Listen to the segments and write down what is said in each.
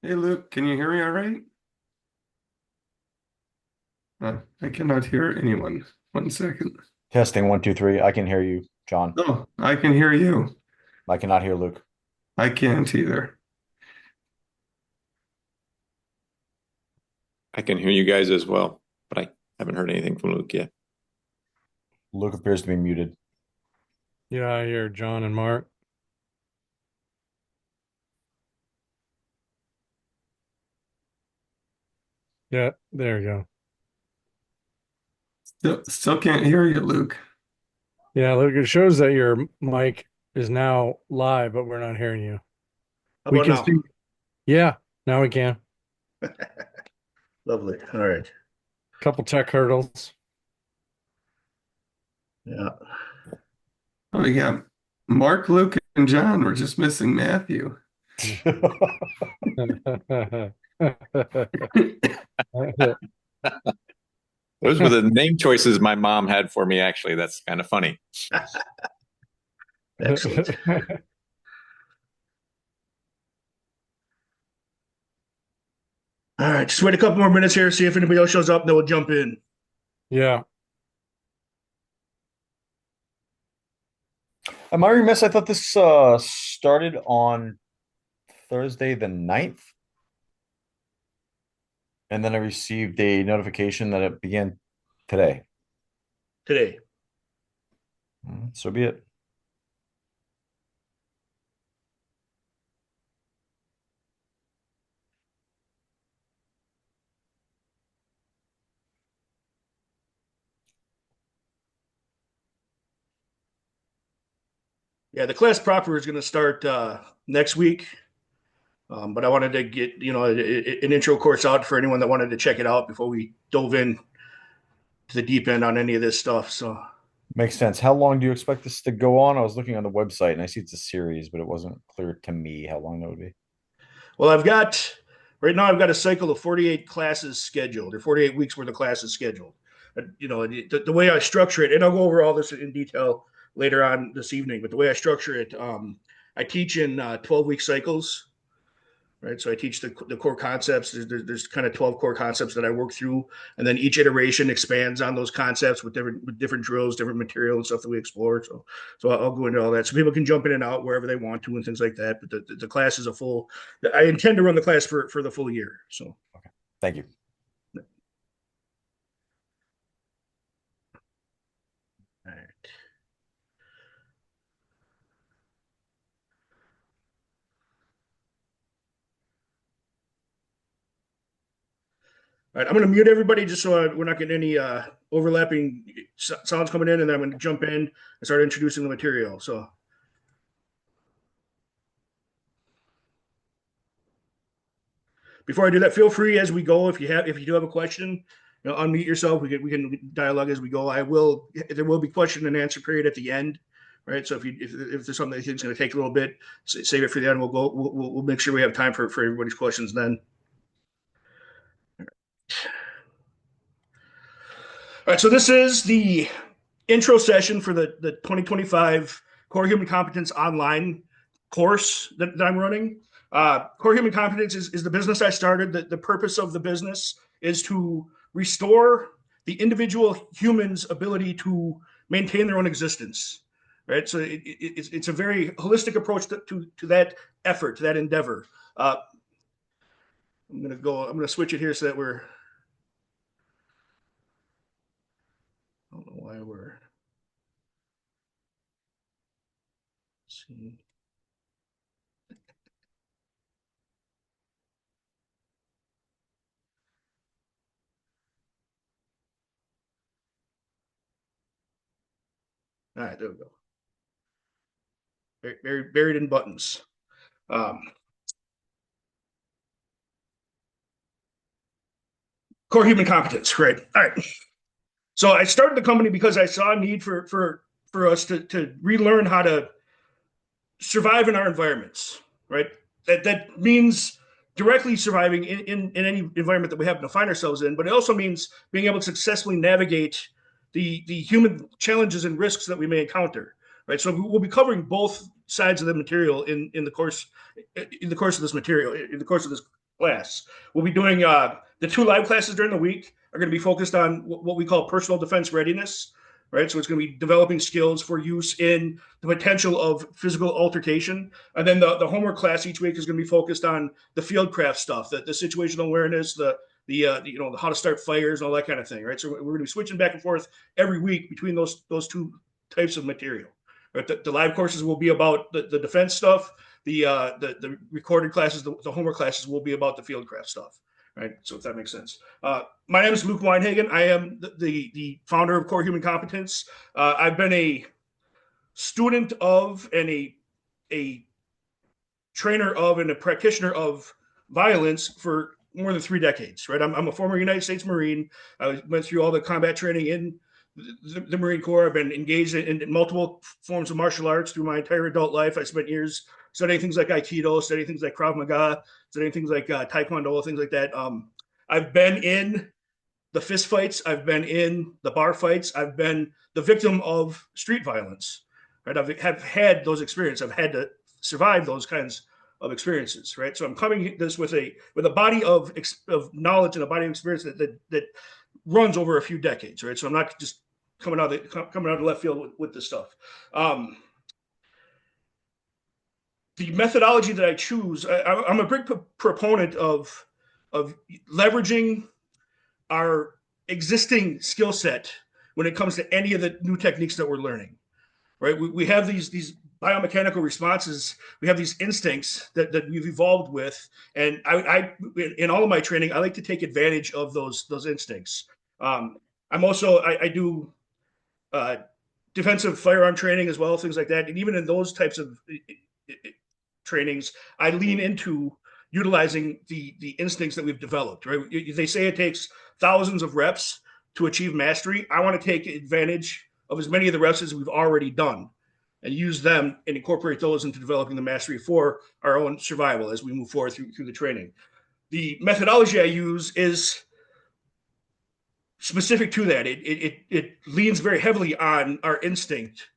Hey Luke, can you hear me all right? I cannot hear anyone. 1 second. Testing 1, 2, 3. I can hear you, John. Oh, I can hear you. I cannot hear Luke. I can't either. I can hear you guys as well, but I haven't heard anything from Luke yet. Luke appears to be muted. Yeah, I hear John and Mark. Yeah, there you go. Still can't hear you, Luke. Yeah, look, it shows that your mic is now live, but we're not hearing you. How We about can now? see. Yeah, now we can. Lovely. All right. Couple tech hurdles. Yeah. Oh yeah. Mark, Luke, and John. We're just missing Matthew. Those were the name choices my mom had for me, actually. That's kind of funny. Excellent. All right. Just wait a couple more minutes here, see if anybody else shows up, then we'll jump in. Yeah. Am I remiss? I thought this started on Thursday the 9th, and then I received a notification that it began today. Today. So be it. Yeah, the class proper is going to start next week. But I wanted to get, an intro course out for anyone that wanted to check it out before we dove in to the deep end on any of this stuff. So, Makes sense. How long do you expect this to go on? I was looking on the website and I see it's a series, but it wasn't clear to me how long that would be. well, right now I've got a cycle of 48 classes scheduled, or 48 weeks worth of classes scheduled. The way I structure it, and I'll go over all this in detail later on this evening, but the way I structure it, I teach in 12-week cycles, right? So I teach the core concepts. There's kind of 12 core concepts that I work through, and then each iteration expands on those concepts with different drills, different material and stuff that we explore. So I'll go into all that, so people can jump in and out wherever they want to and things like that. But the class is a full. I intend to run the class for the full year. So Thank you. all right. All right, I'm going to mute everybody just so we're not getting any overlapping sounds coming in, and then I'm going to jump in and start introducing the material. So before I do that, feel free as we go if you do have a question, unmute yourself. We can dialogue as we go. There will be question and answer period at the end, right? So if there's something that you think is going to take a little bit, save it for the end. We'll make sure we have time for everybody's questions then. All right, so this is the intro session for the 2025 Core Human Competence online course that I'm running. Core Human Competence is the business I started. The purpose of the business is to restore the individual human's ability to maintain their own existence. Right, so it's a very holistic approach to that effort, to that endeavor. I'm gonna switch it here so that we're. I don't know why we're. Let's see. All right, there we go. Buried in buttons. Um, core human competence, right? All right. So I started the company because I saw a need for us to relearn how to survive in our environments, right? That means directly surviving in any environment that we happen to find ourselves in, but it also means being able to successfully navigate the human challenges and risks that we may encounter, right? So we'll be covering both sides of the material in the course of this material in the course of this class. We'll be doing the 2 live classes during the week are going to be focused on what we call personal defense readiness, right? So it's going to be developing skills for use in the potential of physical altercation. And then the homework class each week is going to be focused on the fieldcraft stuff, the situational awareness, the how to start fires and all that kind of thing, right? So we're going to be switching back and forth every week between those 2 types of material. Right? The live courses will be about the defense stuff. The recorded classes, the homework classes will be about the fieldcraft stuff. Right. So if that makes sense. My name is Luke Weinhagen. I am the founder of Core Human Competence. I've been a student of and a trainer of and a practitioner of violence for more than 3 decades. Right. I'm a former United States Marine. I went through all the combat training in the Marine Corps. I've been engaged in multiple forms of martial arts through my entire adult life. I spent years studying things like Aikido, studying things like Krav Maga, studying things like Taekwondo, things like that. I've been in the fist fights. I've been in the bar fights. I've been the victim of street violence. Right? Have had those experiences. I've had to survive those kinds of experiences. Right? So I'm coming this with a body of knowledge and a body of experience that runs over a few decades. Right? So I'm not just coming out of left field with this stuff. The methodology that I choose, I'm a big proponent of leveraging our existing skill set when it comes to any of the new techniques that we're learning. Right? We have these biomechanical responses. We have these instincts that we've evolved with, and I in all of my training, I like to take advantage of those instincts. I do defensive firearm training as well, things like that, and even in those types of trainings, I lean into utilizing the instincts that we've developed. Right? They say it takes thousands of reps to achieve mastery. I want to take advantage of as many of the reps as we've already done and use them and incorporate those into developing the mastery for our own survival as we move forward through the training. The methodology I use is specific to that. It leans very heavily on our instinct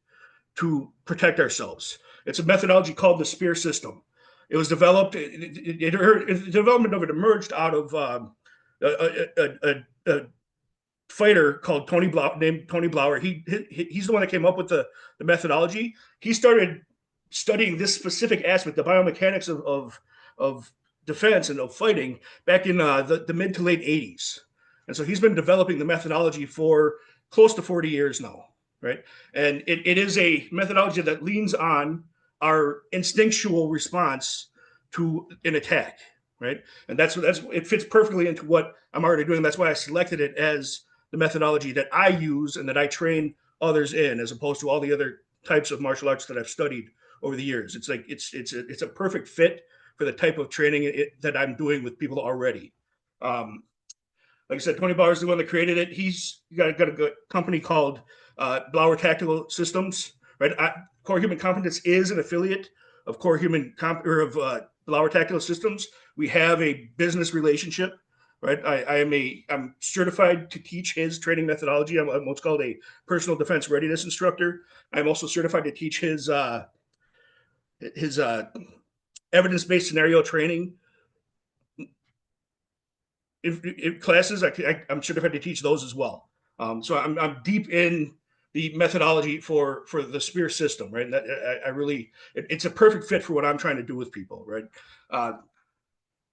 to protect ourselves. It's a methodology called the SPEAR system. It was developed. The development of it emerged out of a fighter called named Tony Blauer. He's the one that came up with the methodology. He started studying this specific aspect, the biomechanics of defense and of fighting, back in the mid to late 80s. And so he's been developing the methodology for close to 40 years now, right? And it is a methodology that leans on our instinctual response to an attack, right? And it fits perfectly into what I'm already doing. That's why I selected it as the methodology that I use and that I train others in, as opposed to all the other types of martial arts that I've studied over the years. It's like it's a perfect fit for the type of training that I'm doing with people already. Like I said, Tony Blauer is the one that created it. He's got a company called Blauer Tactical Systems. Right, Core Human Competence is an affiliate of Blauer Tactical Systems. We have a business relationship. Right, I'm certified to teach his training methodology. I'm what's called a personal defense readiness instructor. I'm also certified to teach his evidence-based scenario training classes. I'm certified to teach those as well. So I'm deep in the methodology for the SPEAR system, right? And it's a perfect fit for what I'm trying to do with people, right?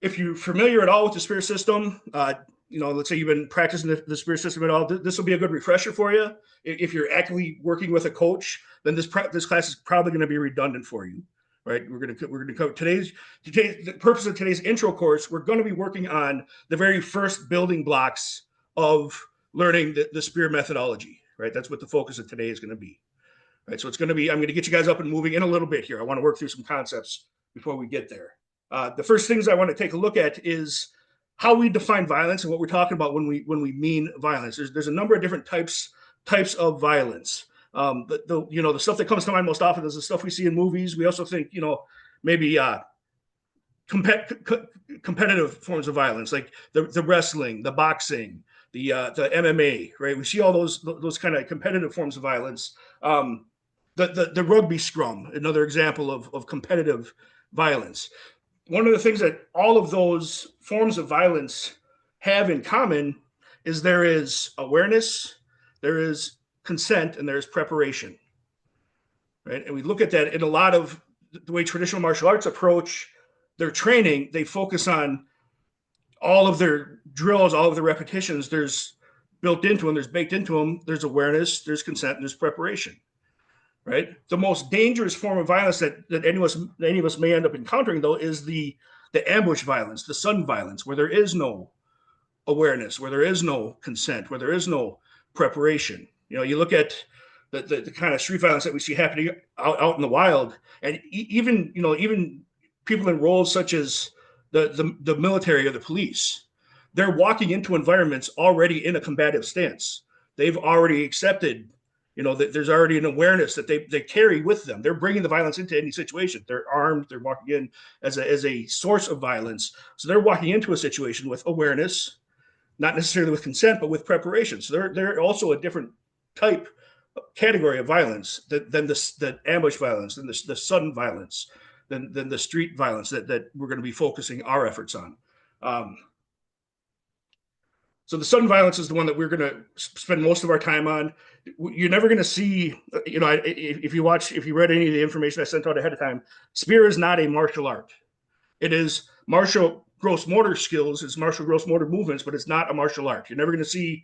If you're familiar at all with the SPEAR system, let's say you've been practicing the SPEAR system at all, this will be a good refresher for you. If you're actively working with a coach, then this class is probably going to be redundant for you, right? We're going to cover the purpose of today's intro course. We're going to be working on the very first building blocks of learning the SPEAR methodology, right? That's what the focus of today is going to be, right? So I'm going to get you guys up and moving in a little bit here. I want to work through some concepts before we get there. The first things I want to take a look at is how we define violence and what we're talking about when we mean violence. There's a number of different types of violence. The stuff that comes to mind most often is the stuff we see in movies. We also think, maybe competitive forms of violence, like the wrestling, the boxing, the MMA, right? We see all those kind of competitive forms of violence. The rugby scrum, another example of competitive violence. One of the things that all of those forms of violence have in common is there is awareness, there is consent, and there is preparation, right? And we look at that in a lot of the way traditional martial arts approach their training. They focus on all of their drills, all of the repetitions. There's built into them, there's baked into them, there's awareness, there's consent, and there's preparation, right? The most dangerous form of violence that any of us may end up encountering, though, is the ambush violence, the sudden violence, where there is no awareness, where there is no consent, where there is no preparation. You look at the kind of street violence that we see happening out in the wild, and even people in roles such as the military or the police, they're walking into environments already in a combative stance. They've already accepted, that there's already an awareness that they carry with them. They're bringing the violence into any situation. They're armed. They're walking in as a source of violence. So they're walking into a situation with awareness, not necessarily with consent, but with preparation. So they're also a different category of violence than the ambush violence, than the sudden violence, than the street violence that we're going to be focusing our efforts on. So the sudden violence is the one that we're going to spend most of our time on. You're never going to see, if you read any of the information I sent out ahead of time, SPEAR is not a martial art. It is martial gross motor skills, it's martial gross motor movements, but it's not a martial art. You're never going to see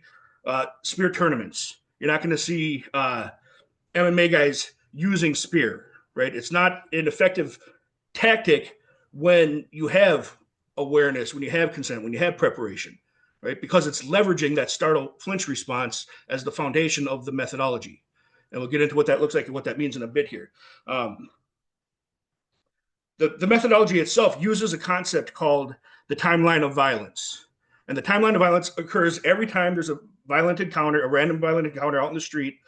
SPEAR tournaments. You're not going to see MMA guys using SPEAR, right? It's not an effective tactic when you have awareness, when you have consent, when you have preparation, right? Because it's leveraging that startle flinch response as the foundation of the methodology. And we'll get into what that looks like and what that means in a bit here. The methodology itself uses a concept called the timeline of violence. And the timeline of violence occurs every time there's a violent encounter, a random violent encounter out in the street.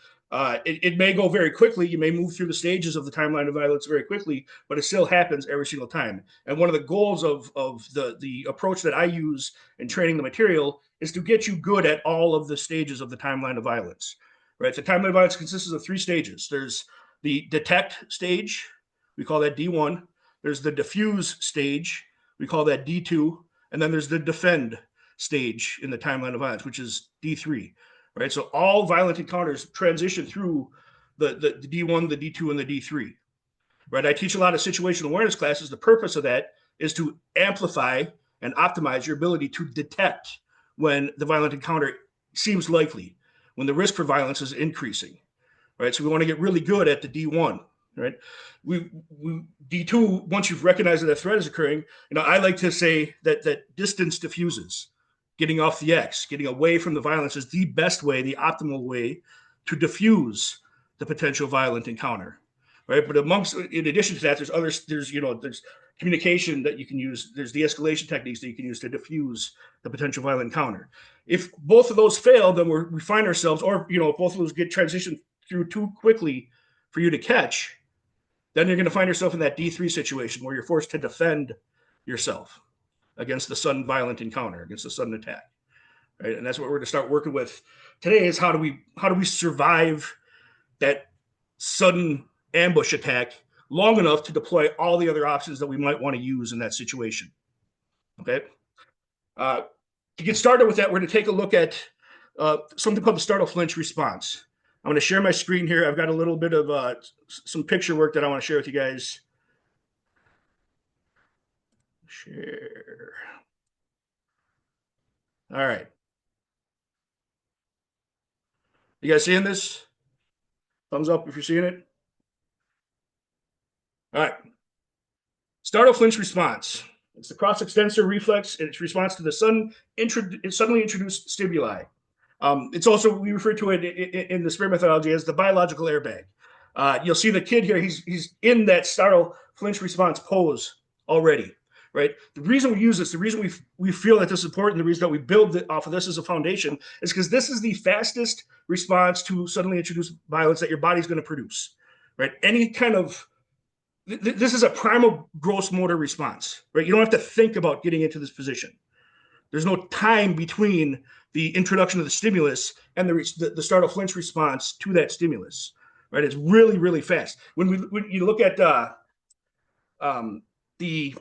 It may go very quickly. You may move through the stages of the timeline of violence very quickly, but it still happens every single time. And one of the goals of the approach that I use in training the material is to get you good at all of the stages of the timeline of violence, right? The timeline of violence consists of 3 stages. There's the detect stage. We call that D1. There's the diffuse stage. We call that D2. And then there's the defend stage in the timeline of violence, which is D3. Right, so all violent encounters transition through the D1, the D2, and the D3. Right, I teach a lot of situational awareness classes. The purpose of that is to amplify and optimize your ability to detect when the violent encounter seems likely, when the risk for violence is increasing. Right, so we want to get really good at the D1. Right, we D2, once you've recognized that a threat is occurring, I like to say that distance diffuses. Getting off the X, getting away from the violence is the best way, the optimal way to diffuse the potential violent encounter, right? But in addition to that, there's communication that you can use. There's de-escalation techniques that you can use to diffuse the potential violent encounter. If both of those fail, then we find ourselves, or if both of those get transitioned through too quickly for you to catch, then you're going to find yourself in that D3 situation where you're forced to defend yourself against the sudden violent encounter, against the sudden attack, right? And that's what we're going to start working with today is how do we survive that sudden ambush attack long enough to deploy all the other options that we might want to use in that situation, okay? To get started with that, we're going to take a look at something called the startle flinch response. I'm going to share my screen here. I've got a little bit of some picture work that I want to share with you guys. Share. All right. You guys seeing this? Thumbs up if you're seeing it. All right. Startle flinch response. It's the cross extensor reflex, and its response to the suddenly introduced stimuli. It's also, we refer to it in the SPEAR methodology as the biological airbag. You'll see the kid here, he's in that startle flinch response pose already. right? The reason we use this, the reason we feel that this is important, the reason that we build it off of this as a foundation is because this is the fastest response to suddenly introduced violence that your body's going to produce, right? Any kind of this is a primal gross motor response, right? You don't have to think about getting into this position. There's no time between the introduction of the stimulus and the startle flinch response to that stimulus, right? It's really, really fast. When you look at the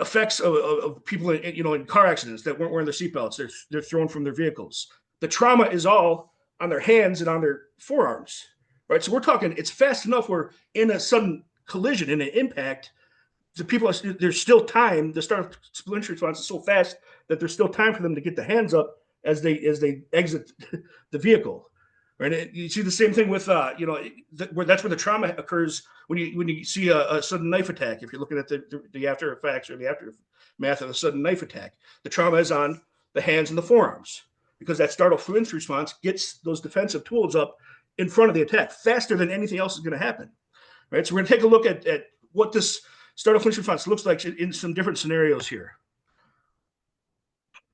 effects of people in car accidents that weren't wearing their seatbelts, they're thrown from their vehicles. The trauma is all on their hands and on their forearms, right? So we're talking, it's fast enough where in a sudden collision, in an impact, there's still time. The startle flinch response is so fast that there's still time for them to get the hands up as they exit the vehicle. Right? You see the same thing with where that's where the trauma occurs when you see a sudden knife attack. If you're looking at the after effects or the aftermath of a sudden knife attack, the trauma is on the hands and the forearms because that startle flinch response gets those defensive tools up in front of the attack faster than anything else is going to happen. Right? So we're going to take a look at what this startle flinch response looks like in some different scenarios here.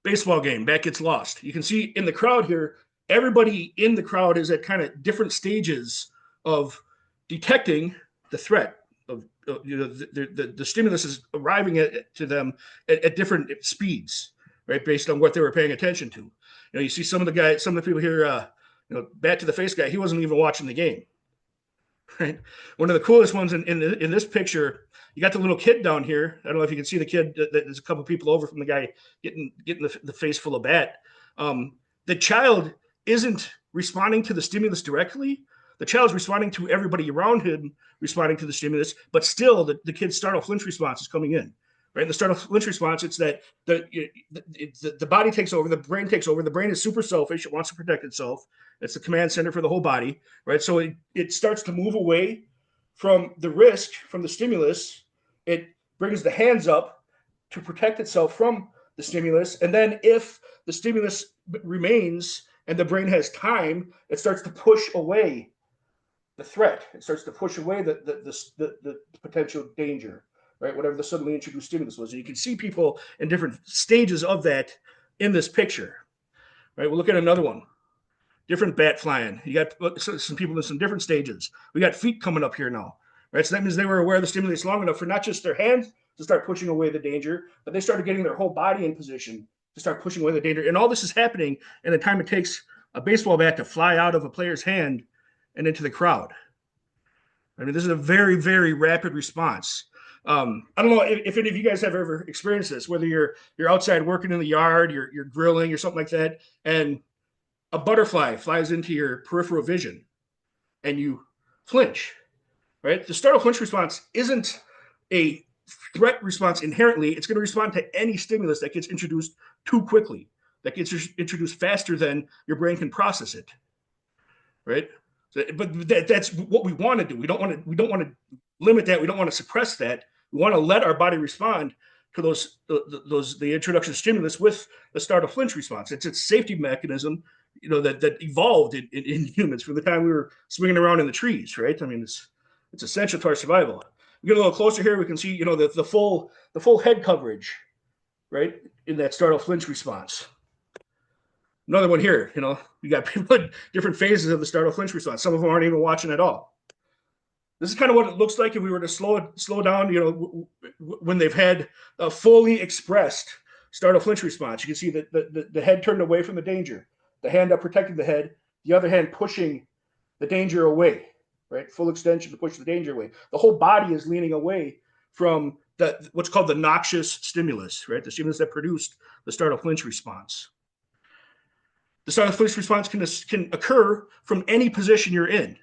Baseball game, bat gets lost. You can see in the crowd here, everybody in the crowd is at kind of different stages of detecting the threat of the stimulus is arriving to them at different speeds, right? Based on what they were paying attention to. You see some of the people here, bat to the face guy, he wasn't even watching the game. Right. One of the coolest ones in this picture, you got the little kid down here. I don't know if you can see the kid. There's a couple of people over from the guy getting the face full of bat. The child isn't responding to the stimulus directly. The child's responding to everybody around him responding to the stimulus, but still the kid's startle flinch response is coming in. Right. And the startle flinch response, it's that the body takes over, the brain takes over. The brain is super selfish. It wants to protect itself. It's the command center for the whole body, right? So it starts to move away from the risk, from the stimulus. It brings the hands up to protect itself from the stimulus. And then if the stimulus remains and the brain has time, it starts to push away the threat. It starts to push away the potential danger, right? Whatever the suddenly introduced stimulus was. And you can see people in different stages of that in this picture, right? We'll look at another one. Different bat flying. You got some people in some different stages. We got feet coming up here now, right? So that means they were aware of the stimulus long enough for not just their hands to start pushing away the danger, but they started getting their whole body in position to start pushing away the danger. And all this is happening in the time it takes a baseball bat to fly out of a player's hand and into the crowd. I mean, this is a very, very rapid response. I don't know if any of you guys have ever experienced this, whether you're outside working in the yard, you're grilling or something like that, and a butterfly flies into your peripheral vision and you flinch, right? The startle flinch response isn't a threat response inherently. It's going to respond to any stimulus that gets introduced too quickly, that gets introduced faster than your brain can process it, right? But that's what we want to do. We don't want to limit that. We don't want to suppress that. We want to let our body respond to the introduction of stimulus with the startle flinch response. It's a safety mechanism, that evolved in humans from the time we were swinging around in the trees, right? I mean, it's essential to our survival. We get a little closer here. We can see, the full head coverage, right, in that startle flinch response. Another one here, we got people in different phases of the startle flinch response. Some of them aren't even watching at all. This is kind of what it looks like if we were to slow down, when they've had a fully expressed startle flinch response. You can see that the head turned away from the danger, the hand up protecting the head, the other hand pushing the danger away, right? Full extension to push the danger away. The whole body is leaning away from what's called the noxious stimulus, right? The stimulus that produced the startle flinch response. The startle flinch response can occur from any position you're in.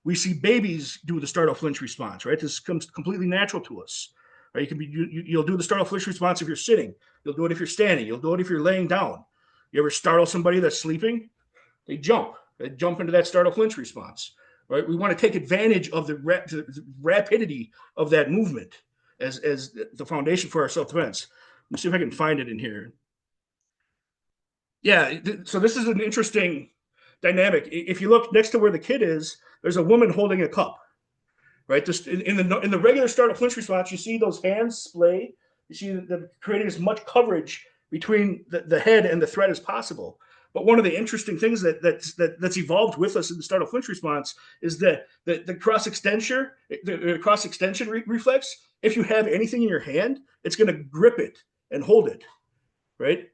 We see babies do the startle flinch response, right? This comes completely natural to us, right? You'll do the startle flinch response if you're sitting. You'll do it if you're standing. You'll do it if you're laying down. You ever startle somebody that's sleeping? They jump into that startle flinch response, right? We want to take advantage of the rapidity of that movement as the foundation for our self-defense. Let me see if I can find it in here. Yeah, so this is an interesting dynamic. If you look next to where the kid is, there's a woman holding a cup, right? This in the regular startle flinch response, you see those hands splay You see them creating as much coverage between the head and the threat as possible. But one of the interesting things that's evolved with us in the startle flinch response is the cross extension, reflex. If you have anything in your hand, it's going to grip it and hold it, right?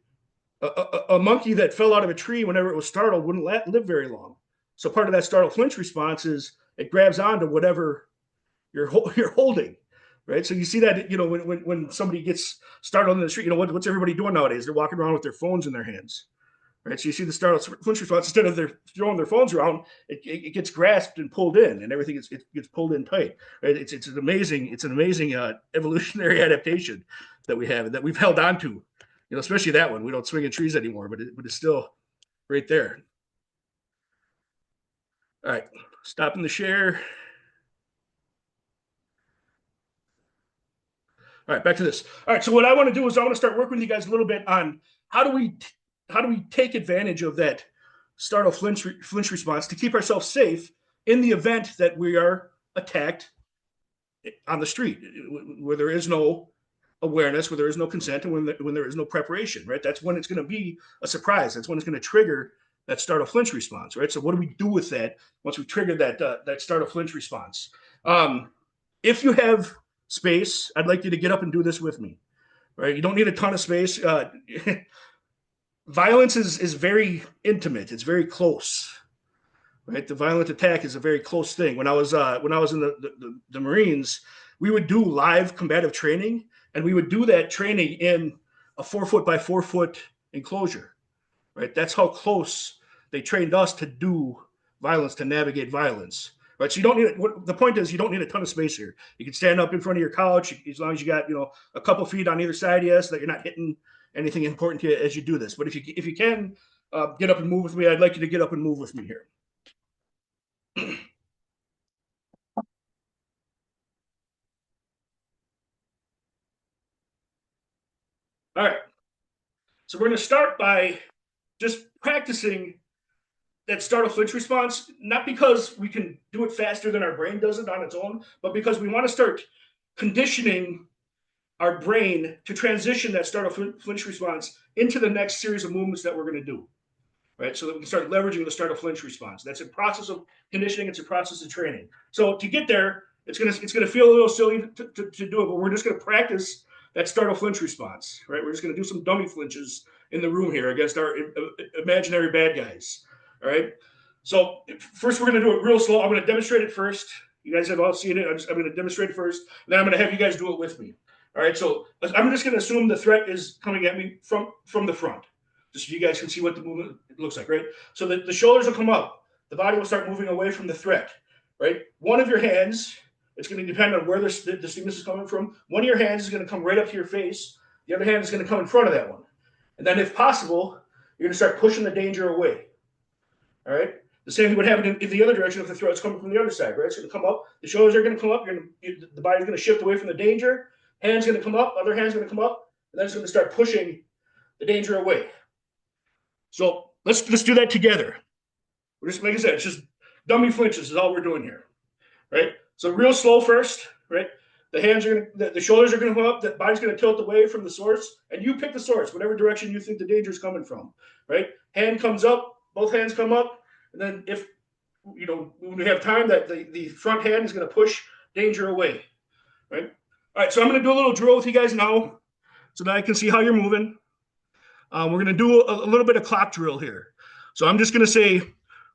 A monkey that fell out of a tree whenever it was startled wouldn't live very long. So part of that startle flinch response is it grabs onto whatever you're holding, right? So you see that, you know, when somebody gets startled in the street, you know, what's everybody doing nowadays? They're walking around with their phones in their hands, right? So you see the startle flinch response. Instead of their throwing their phones around, it gets grasped and pulled in, and everything gets pulled in tight, right? It's an amazing evolutionary adaptation that we have and that we've held on to. You know, especially that one. We don't swing in trees anymore, but it's still right there. All right, stopping the share. All right, back to this. All right, so what I want to do is I want to start working with you guys a little bit on how do we take advantage of that startle flinch response to keep ourselves safe in the event that we are attacked on the street, where there is no awareness, where there is no consent, and when there is no preparation, right? That's when it's going to be a surprise. That's when it's going to trigger that startle flinch response, right? So what do we do with that once we trigger that startle flinch response? If you have space, I'd like you to get up and do this with me, right? You don't need a ton of space. Violence is very intimate. It's very close, right? The violent attack is a very close thing. When I was in the Marines, we would do live combative training, and we would do that training in a 4 foot by 4 foot enclosure, right? That's how close they trained us to do violence, to navigate violence, right? So you don't need, the point is you don't need a ton of space here. You can stand up in front of your couch as long as you got, you know, a couple feet on either side of you so that you're not hitting anything important to you as you do this. But if you can get up and move with me, I'd like you to get up and move with me here. All right. So we're going to start by just practicing that startle flinch response, not because we can do it faster than our brain does it on its own, but because we want to start conditioning our brain to transition that startle flinch response into the next series of movements that we're going to do, right? So that we can start leveraging the startle flinch response. That's a process of conditioning. It's a process of training. So to get there, it's gonna feel a little silly to do it, but we're just gonna practice that startle flinch response, right? We're just gonna do some dummy flinches in the room here against our imaginary bad guys, all right? So first we're gonna do it real slow. I'm gonna demonstrate it first. You guys have all seen it. I'm gonna demonstrate it first, and then I'm gonna have you guys do it with me. All right, so I'm just gonna assume the threat is coming at me from the front, just so you guys can see what the movement looks like, right? So the shoulders will come up. The body will start moving away from the threat, right? One of your hands, it's going to depend on where the stimulus is coming from. One of your hands is going to come right up to your face. The other hand is going to come in front of that one. And then if possible, you're going to start pushing the danger away, all right? The same thing would happen in the other direction if the threat's coming from the other side, right? It's going to come up. The shoulders are going to come up. The body's going to shift away from the danger. Hand's going to come up. Other hand's going to come up. And then it's going to start pushing the danger away. So let's do that together. We're just, like I said, it's just dummy flinches is all we're doing here, right? So real slow first, right? The hands are gonna, the shoulders are gonna come up, the body's gonna tilt away from the source, and you pick the source, whatever direction you think the danger is coming from, right? Hand comes up, both hands come up, and then if, you know, when we have time, that the front hand is gonna push danger away, right? All right, so I'm gonna do a little drill with you guys now so that I can see how you're moving. We're going to do a little bit of clock drill here. So I'm just going to say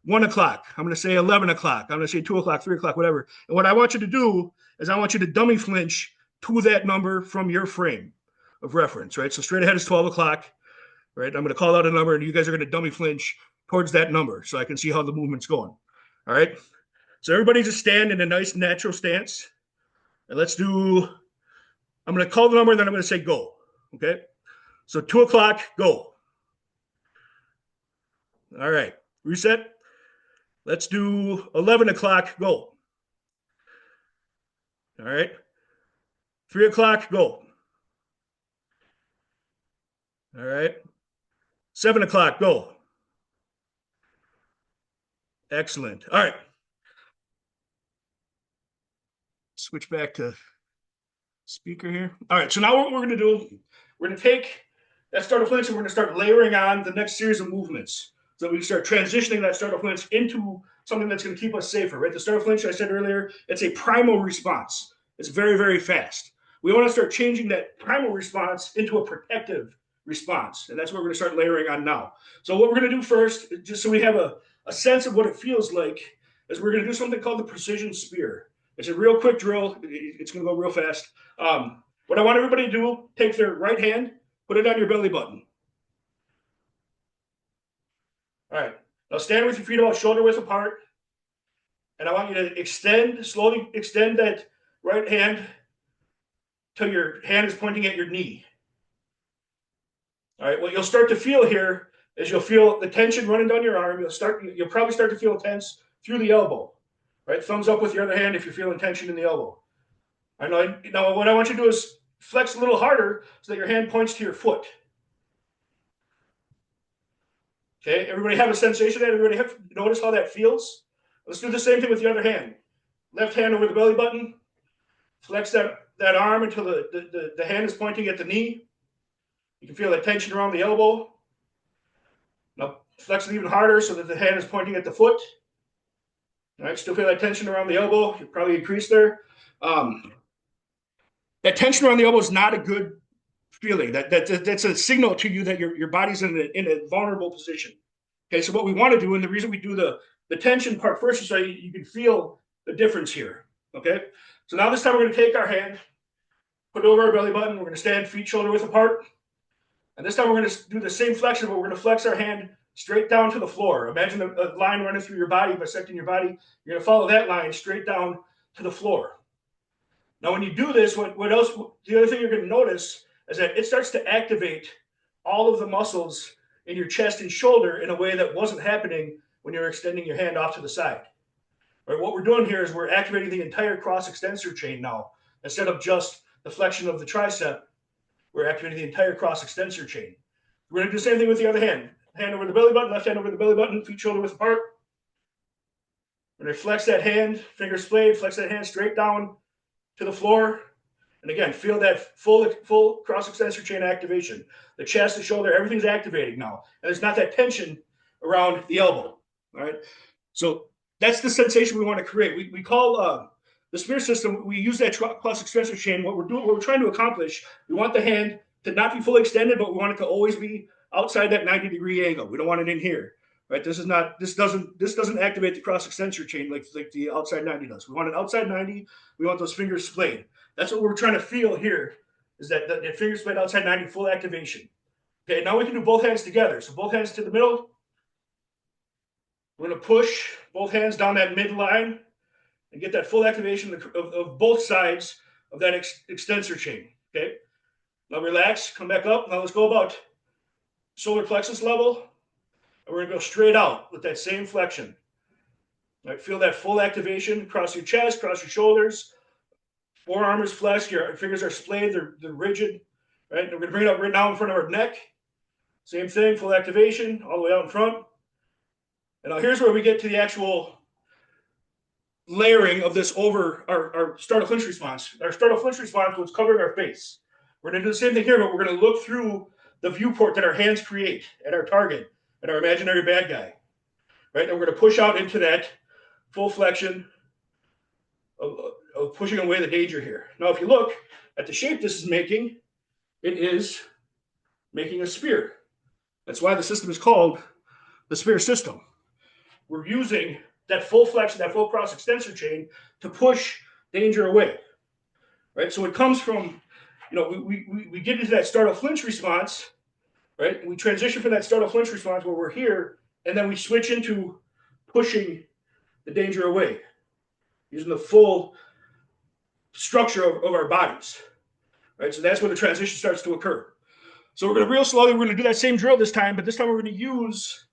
1 o'clock. I'm going to say 11 o'clock. I'm going to say 2 o'clock, 3 o'clock, whatever. And what I want you to do is I want you to dummy flinch to that number from your frame of reference, right? So straight ahead is 12 o'clock, right? I'm going to call out a number, and you guys are going to dummy flinch towards that number so I can see how the movement's going, all right? So everybody just stand in a nice natural stance. And let's do, I'm going to call the number, and then I'm going to say go, okay? So 2 o'clock, go. All right, reset. Let's do 11 o'clock, go. All right. 3 o'clock, go. All right. 7 o'clock, go. Excellent. All right. Switch back to speaker here. All right, so now what we're going to do, we're going to take that startle flinch and we're going to start layering on the next series of movements. So we can start transitioning that startle flinch into something that's going to keep us safer, right? The startle flinch, I said earlier, it's a primal response. It's very, very fast. We want to start changing that primal response into a protective response, and that's what we're going to start layering on now. So what we're going to do first, just so we have a sense of what it feels like, is we're going to do something called the precision spear. It's a real quick drill. It's going to go real fast. What I want everybody to do, take their right hand, put it on your belly button. All right. Now stand with your feet about shoulder width apart. And I want you to slowly extend that right hand till your hand is pointing at your knee. All right. What you'll start to feel here is you'll feel the tension running down your arm. You'll probably start to feel tense through the elbow. Right? Thumbs up with your other hand if you're feeling tension in the elbow. I know. Now, what I want you to do is flex a little harder so that your hand points to your foot. Okay, everybody have a sensation of that? Everybody notice how that feels? Let's do the same thing with the other hand. Left hand over the belly button. Flex that arm until the hand is pointing at the knee. You can feel that tension around the elbow. Now flex it even harder so that the hand is pointing at the foot. All right, still feel that tension around the elbow. You probably increase there. That tension around the elbow is not a good feeling. That's a signal to you that your body's in a vulnerable position. Okay, so what we want to do, and the reason we do the tension part first is so you can feel the difference here. Okay, so now this time we're going to take our hand, put it over our belly button. We're going to stand feet shoulder width apart. And this time we're going to do the same flexion, but we're going to flex our hand straight down to the floor. Imagine a line running through your body, bisecting your body. You're going to follow that line straight down to the floor. Now, when you do this, the other thing you're going to notice is that it starts to activate all of the muscles in your chest and shoulder in a way that wasn't happening when you were extending your hand off to the side. Right, what we're doing here is we're activating the entire cross extensor chain now. Instead of just the flexion of the tricep, we're activating the entire cross extensor chain. We're going to do the same thing with the other hand. Hand over the belly button, left hand over the belly button, feet shoulder width apart. We're going to flex that hand, fingers splayed, flex that hand straight down to the floor. And again, feel that full cross extensor chain activation. The chest, the shoulder, everything's activating now. And there's not that tension around the elbow. All right. So that's the sensation we want to create. We call the SPEAR system, we use that cross extensor chain. What we're trying to accomplish, we want the hand to not be fully extended, but we want it to always be outside that 90-degree angle. We don't want it in here. Right? This doesn't activate the cross extensor chain like the outside 90 does. We want it outside 90. We want those fingers splayed. That's what we're trying to feel here, is that finger splayed outside 90, full activation. Okay, now we can do both hands together. So both hands to the middle. We're going to push both hands down that midline and get that full activation of both sides of that extensor chain. Okay, now relax, come back up. Now let's go about solar plexus level. And we're going to go straight out with that same flexion. All right, feel that full activation across your chest, across your shoulders. Forearm is flexed, your fingers are splayed, they're rigid. Right? And we're going to bring it up right now in front of our neck. Same thing, full activation, all the way out in front. And now here's where we get to the actual layering of this over our startle flinch response. Our startle flinch response was covering our face. We're going to do the same thing here, but we're going to look through the viewport that our hands create at our target, at our imaginary bad guy. Right? And we're going to push out into that full flexion of pushing away the danger here. Now, if you look at the shape this is making, it is making a spear. That's why the system is called the SPEAR system. We're using that full flexion, that full cross extensor chain to push danger away. Right? So it comes from, we get into that startle flinch response, right? We transition from that startle flinch response where we're here, and then we switch into pushing the danger away, using the full structure of our bodies. Right? So that's where the transition starts to occur. So we're going to real slowly, we're going to do that same drill this time, but this time we're going to use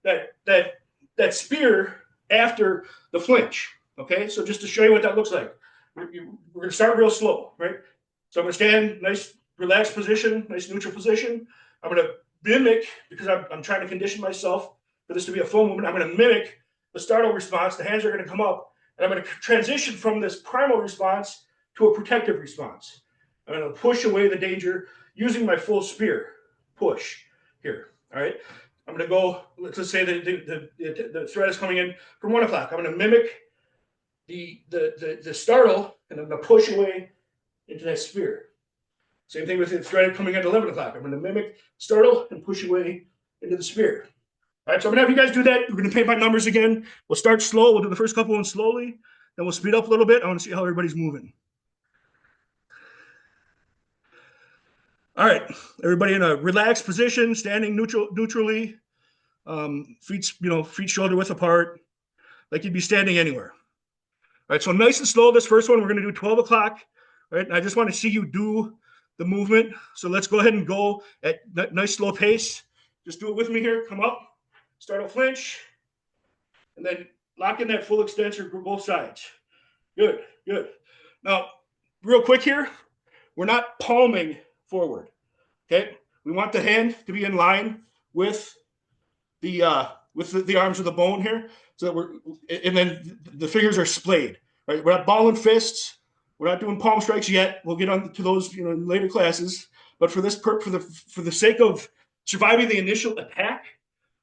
that spear after the flinch. Okay, so just to show you what that looks like, we're going to start real slow, right? So I'm going to stand, nice relaxed position, nice neutral position. I'm going to mimic, because I'm trying to condition myself for this to be a full movement, I'm going to mimic the startle response. The hands are going to come up, and I'm going to transition from this primal response to a protective response. I'm going to push away the danger using my full spear. Push here. All right. I'm going to go, let's say the threat is coming in from 1 o'clock. I'm going to mimic the startle, and I'm going to push away into that spear. Same thing with the thread coming at 11 o'clock. I'm going to mimic startle and push away into the spear. All right, so I'm going to have you guys do that. We're going to paint by numbers again. We'll start slow. We'll do the first couple ones slowly. Then we'll speed up a little bit. I want to see how everybody's moving. All right, everybody in a relaxed position, standing neutrally, feet shoulder width apart, like you'd be standing anywhere. All right, so nice and slow. This first one, we're going to do 12 o'clock. All right, and I just want to see you do the movement. So let's go ahead and go at nice slow pace. Just do it with me here. Come up, start a flinch, and then lock in that full extensor for both sides. Good, good. Now, real quick here, we're not palming forward. Okay, we want the hand to be in line with the arms of the bone here, so that and then the fingers are splayed. Right, we're not balling fists. We're not doing palm strikes yet. We'll get on to those, in later classes. But for this for the sake of surviving the initial attack,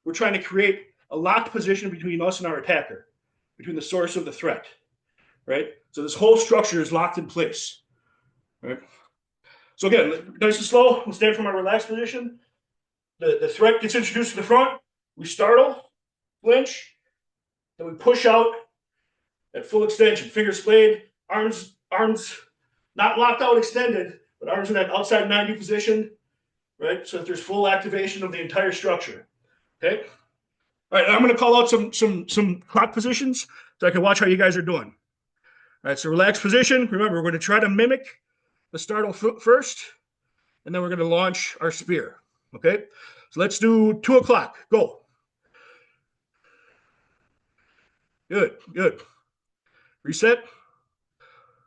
we're trying to create a locked position between us and our attacker, between the source of the threat. Right, so this whole structure is locked in place. Right. So again, nice and slow. We'll stand from our relaxed position. The threat gets introduced to the front. We startle, flinch, then we push out at full extension, fingers splayed, arms not locked out, extended, but arms in that outside 90 position, right? So that there's full activation of the entire structure. Okay. All right, I'm going to call out some clock positions so I can watch how you guys are doing. All right, so relaxed position. Remember, we're going to try to mimic the startle first, and then we're going to launch our spear. Okay, so let's do 2 o'clock. Go. Good, good. Reset.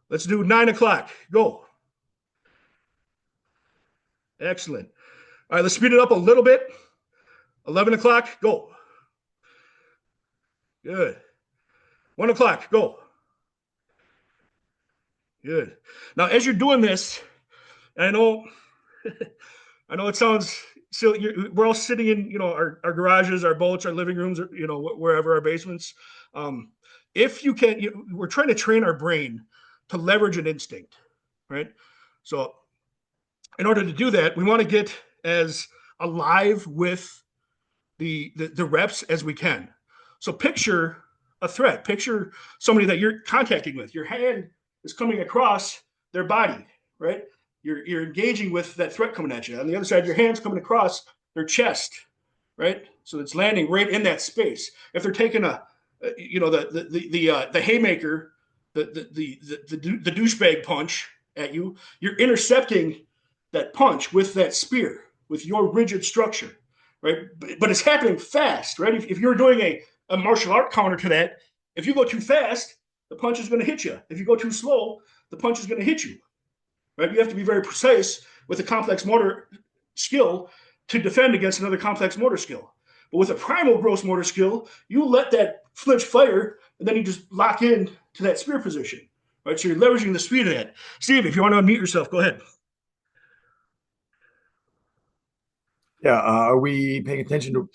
Let's do 9 o'clock. Go. Excellent. All right, let's speed it up a little bit. 11 o'clock. Go. Good. 1 o'clock. Go. Good. Now, as you're doing this, I know it sounds silly. We're all sitting in, our garages, our boats, our living rooms, or, wherever, our basements. If you can, we're trying to train our brain to leverage an instinct, right? So in order to do that, we want to get as alive with the reps as we can. So picture a threat. Picture somebody that you're contacting with. Your hand is coming across their body, right? You're engaging with that threat coming at you. On the other side, your hand's coming across their chest, right? So it's landing right in that space. If they're taking the haymaker, the douchebag punch at you, you're intercepting that punch with that spear, with your rigid structure, right? But it's happening fast, right? If you're doing a martial art counter to that, if you go too fast, the punch is going to hit you. If you go too slow, the punch is going to hit you, right? You have to be very precise with a complex motor skill to defend against another complex motor skill. But with a primal gross motor skill, you let that flinch fire, and then you just lock in to that spear position, right? So you're leveraging the speed of that. Steve, if you want to unmute yourself, go ahead. Yeah, are we paying attention to,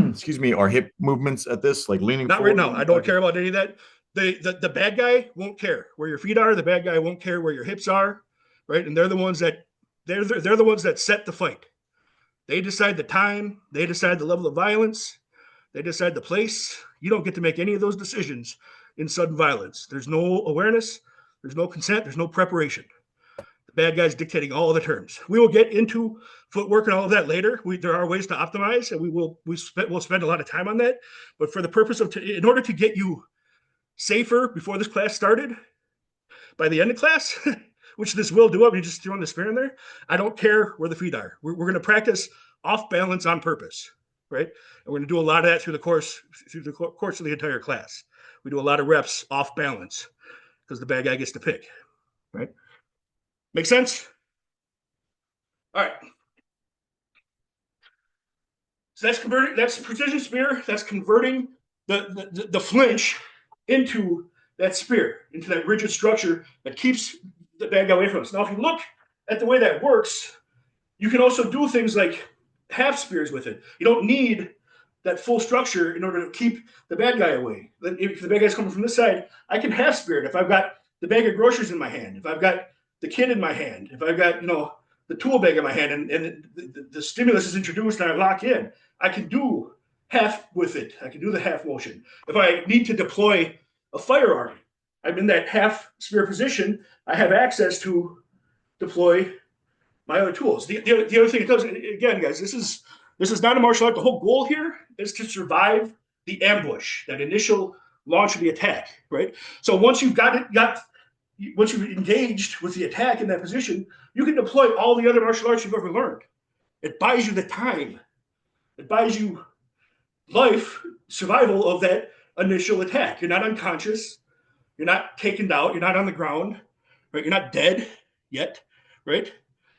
excuse me, our hip movements at this, like leaning Not forward? right now. I don't care about any of that. The bad guy won't care where your feet are. The bad guy won't care where your hips are, right? And they're the ones that set the fight. They decide the time. They decide the level of violence. They decide the place. You don't get to make any of those decisions in sudden violence. There's no awareness. There's no consent. There's no preparation. The bad guy's dictating all of the terms. We will get into footwork and all of that later. There are ways to optimize, and we'll spend a lot of time on that. But for the purpose of, in order to get you safer before this class started, by the end of class, which this will do, I'm just throwing the spear in there. I don't care where the feet are. We're going to practice off balance on purpose, right? And we're going to do a lot of that through the course of the entire class. We do a lot of reps off balance because the bad guy gets to pick, right? Make sense? All right. So that's converting. That's precision spear. That's converting the flinch into that spear, into that rigid structure that keeps the bad guy away from us. Now, if you look at the way that works, you can also do things like half spears with it. You don't need that full structure in order to keep the bad guy away. If the bad guy's coming from this side, I can half spear it. If I've got the bag of groceries in my hand, if I've got the kid in my hand, if I've got, the tool bag in my hand, and the stimulus is introduced and I lock in, I can do half with it. I can do the half motion. If I need to deploy a firearm, I'm in that half spear position. I have access to deploy my other tools. The other thing it does, again, guys, this is not a martial art. The whole goal here is to survive the ambush, that initial launch of the attack, right? So once you've once you've engaged with the attack in that position, you can deploy all the other martial arts you've ever learned. It buys you the time. It buys you life, survival of that initial attack. You're not unconscious. You're not taken out. You're not on the ground, right? You're not dead yet, right?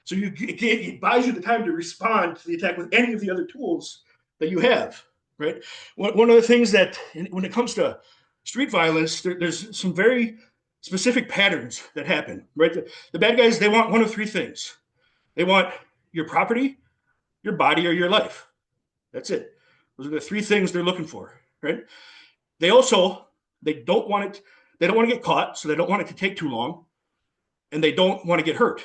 So it buys you the time to respond to the attack with any of the other tools that you have, right? One of the things that, when it comes to street violence, there's some very specific patterns that happen, right? The bad guys, they want one of three things. They want your property, your body, or your life. That's it. Those are the three things they're looking for, right? They don't want it. They don't want to get caught, so they don't want it to take too long, and they don't want to get hurt.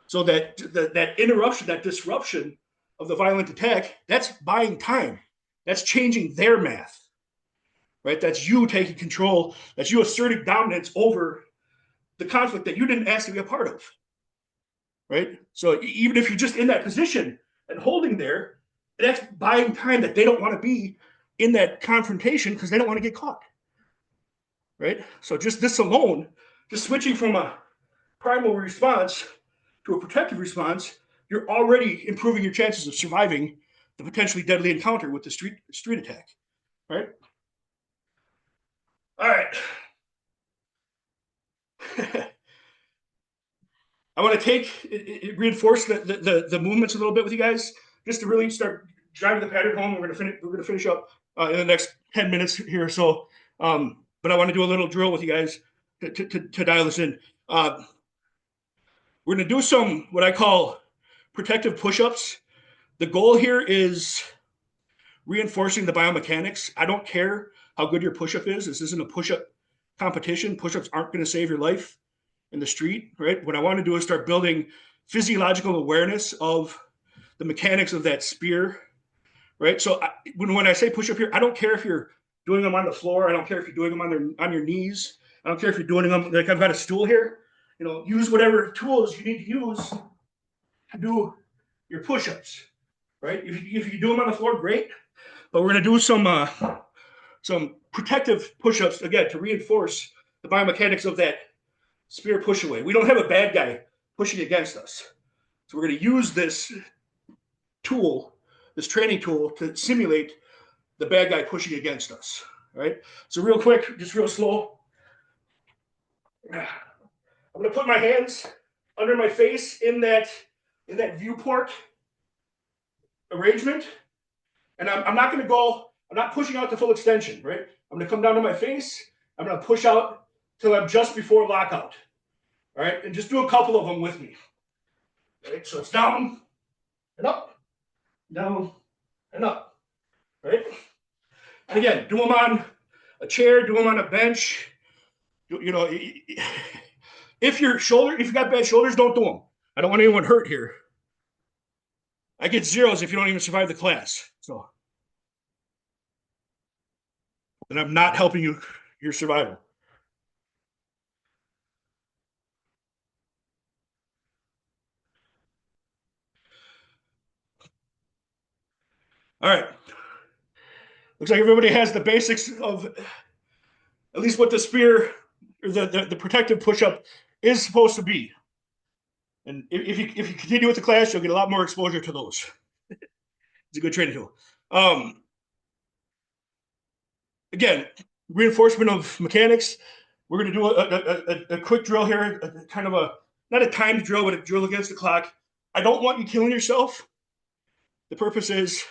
So that interruption, that disruption of the violent attack, that's buying time. That's changing their math, right? That's you taking control. That's you asserting dominance over the conflict that you didn't ask to be a part of, right? So even if you're just in that position and holding there, that's buying time that they don't want to be in that confrontation because they don't want to get caught, right? So just this alone, just switching from a primal response to a protective response, you're already improving your chances of surviving the potentially deadly encounter with the street attack, right? All right. I want to reinforce the movements a little bit with you guys, just to really start driving the pattern home. We're gonna finish up in the next 10 minutes here or so. But I want to do a little drill with you guys to dial this in. We're going to do some what I call protective push-ups. The goal here is reinforcing the biomechanics. I don't care how good your push-up is. This isn't a push-up competition. Push-ups aren't going to save your life in the street, right? What I want to do is start building physiological awareness of the mechanics of that spear, right? So when I say push-up here, I don't care if you're doing them on the floor. I don't care if you're doing them on your knees. I don't care if you're doing them like I've got a stool here. Use whatever tools you need to use to do your push-ups, right? If you do them on the floor, great. But we're going to do some protective push-ups, again, to reinforce the biomechanics of that spear push away. We don't have a bad guy pushing against us. So we're going to use this tool, this training tool, to simulate the bad guy pushing against us, right? So real quick, just real slow. I'm going to put my hands under my face in that viewport arrangement. And I'm not pushing out to full extension, right? I'm going to come down to my face. I'm going to push out till I'm just before lockout. All right? And just do a couple of them with me. All right? So it's down and up, down and up. Right? And again, do them on a chair, do them on a bench. If you've got bad shoulders, don't do them. I don't want anyone hurt here. I get zeros if you don't even survive the class. So, then I'm not helping your survival. All right. Looks like everybody has the basics of at least what the spear or the protective push-up is supposed to be. And if you continue with the class, you'll get a lot more exposure to those. It's a good training tool. Again, reinforcement of mechanics. We're going to do a quick drill here, kind of not a timed drill, but a drill against the clock. I don't want you killing yourself. The purpose is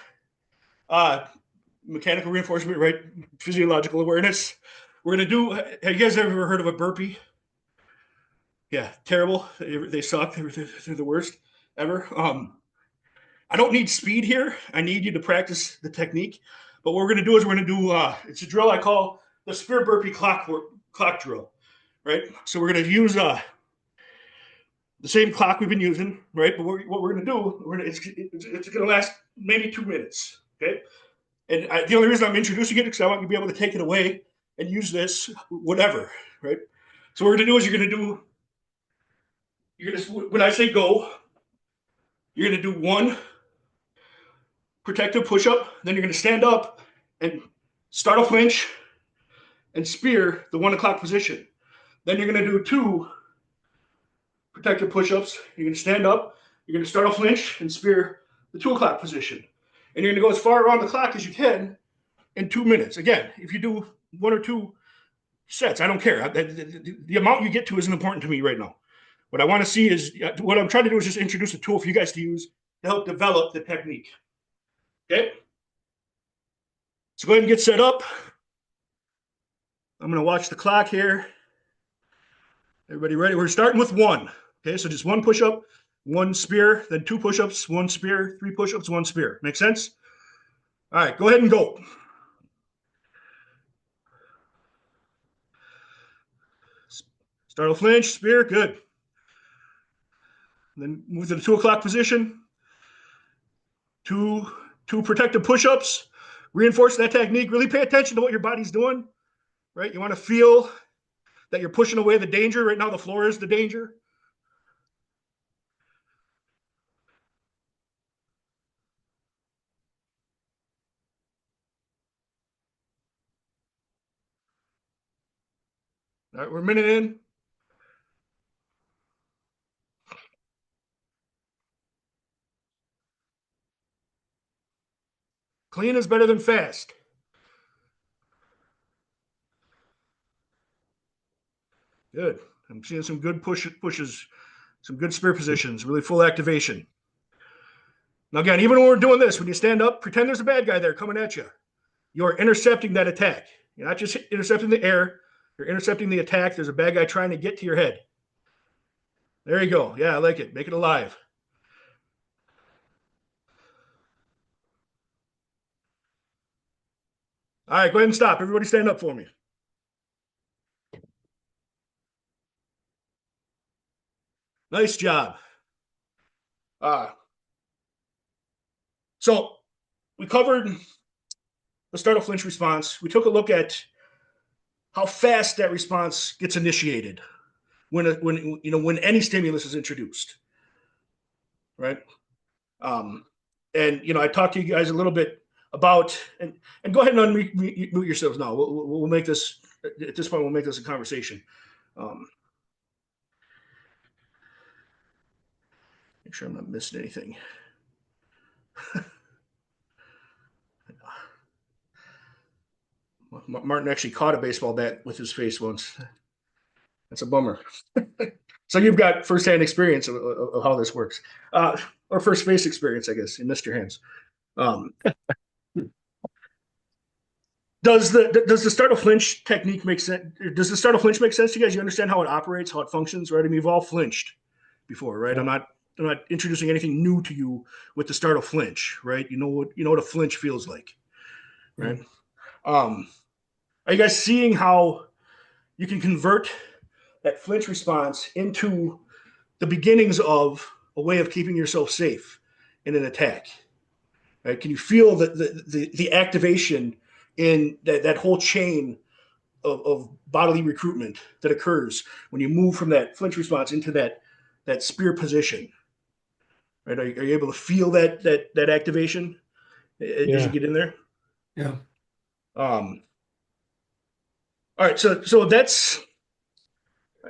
mechanical reinforcement, right? Physiological awareness. We're going to do, have you guys ever heard of a burpee? Yeah, terrible. They suck. They're the worst ever. I don't need speed here. I need you to practice the technique. But what we're going to do is we're going to do it's a drill I call the spear burpee clock drill, right? So we're going to use the same clock we've been using, right? But what we're going to do, it's going to last maybe 2 minutes, okay? And the only reason I'm introducing it is because I want you to be able to take it away and use this whatever, right? So what we're going to do is when I say go, you're going to do one protective push-up, then you're going to stand up and start a flinch and spear the 1 o'clock position. Then you're going to do 2 protective push-ups. You're going to stand up, you're going to start a flinch and spear the 2 o'clock position. And you're going to go as far around the clock as you can in 2 minutes. Again, if you do 1 or 2 sets, I don't care. The amount you get to isn't important to me right now. What I want to see is, what I'm trying to do is just introduce a tool for you guys to use to help develop the technique. Okay? So go ahead and get set up. I'm going to watch the clock here. Everybody ready? We're starting with 1. Okay, so just 1 push-up, 1 spear, then 2 push-ups, 1 spear, 3 push-ups, 1 spear. Make sense? All right, go ahead and go. Start a flinch, spear, good. Then move to the 2 o'clock position. 2 protective push-ups. Reinforce that technique. Really pay attention to what your body's doing, right? You want to feel that you're pushing away the danger. Right now, the floor is the danger. All right, we're a minute in. Clean is better than fast. Good. I'm seeing some good pushes, some good spear positions, really full activation. Now, again, even when we're doing this, when you stand up, pretend there's a bad guy there coming at you. You're intercepting that attack. You're not just intercepting the air. You're intercepting the attack. There's a bad guy trying to get to your head. There you go. Yeah, I like it. Make it alive. All right, go ahead and stop. Everybody stand up for me. Nice job. So we covered the startle flinch response. We took a look at how fast that response gets initiated when any stimulus is introduced, right? And I talked to you guys a little bit about and go ahead and unmute yourselves now. We'll make this at this point. We'll make this a conversation. Make sure I'm not missing anything. Martin actually caught a baseball bat with his face once. That's a bummer. So you've got firsthand experience of how this works, or first face experience, I guess. You missed your hands. Does the startle flinch technique make sense? Does the startle flinch make sense to you guys? You understand how it operates, how it functions, right? I mean, you've all flinched before, right? Yeah. I'm not introducing anything new to you with the startle flinch, right? You know what a flinch feels like, right? Mm-hmm. Are you guys seeing how you can convert that flinch response into the beginnings of a way of keeping yourself safe in an attack? Right? Can you feel the activation in that whole chain of bodily recruitment that occurs when you move from that flinch response into that spear position? Right? Are you able to feel that activation as you get in there? Yeah. All right. So that's.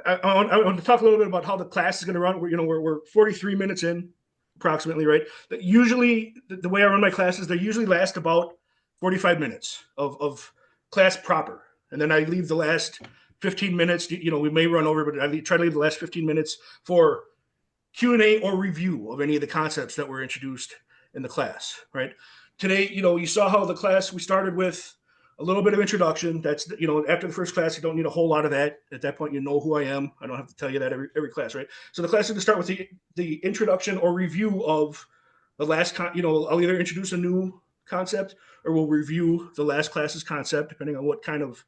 I want to talk a little bit about how the class is going to run. We're 43 minutes in, approximately, right? Usually, the way I run my classes, they usually last about 45 minutes of class proper, and then I leave the last 15 minutes. We may run over, but I try to leave the last 15 minutes for Q&A or review of any of the concepts that were introduced in the class. Right? Today, you saw how the class we started with a little bit of introduction. That's, after the first class, you don't need a whole lot of that. At that point, you know who I am. I don't have to tell you that every class, right? So the class is going to start with the introduction or review of the last, I'll either introduce a new concept or we'll review the last class's concept, depending on what kind of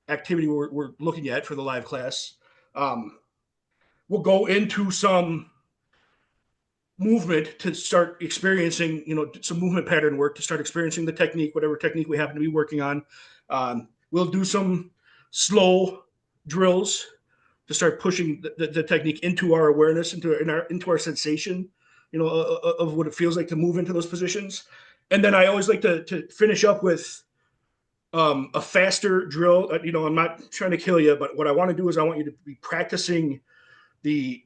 activity we're looking at for the live class. We'll go into some movement to start experiencing, some movement pattern work to start experiencing the technique, whatever technique we happen to be working on. We'll do some slow drills to start pushing the technique into our awareness, into our sensation, of what it feels like to move into those positions. And then I always like to finish up with a faster drill. I'm not trying to kill you, but what I want to do is I want you to be practicing the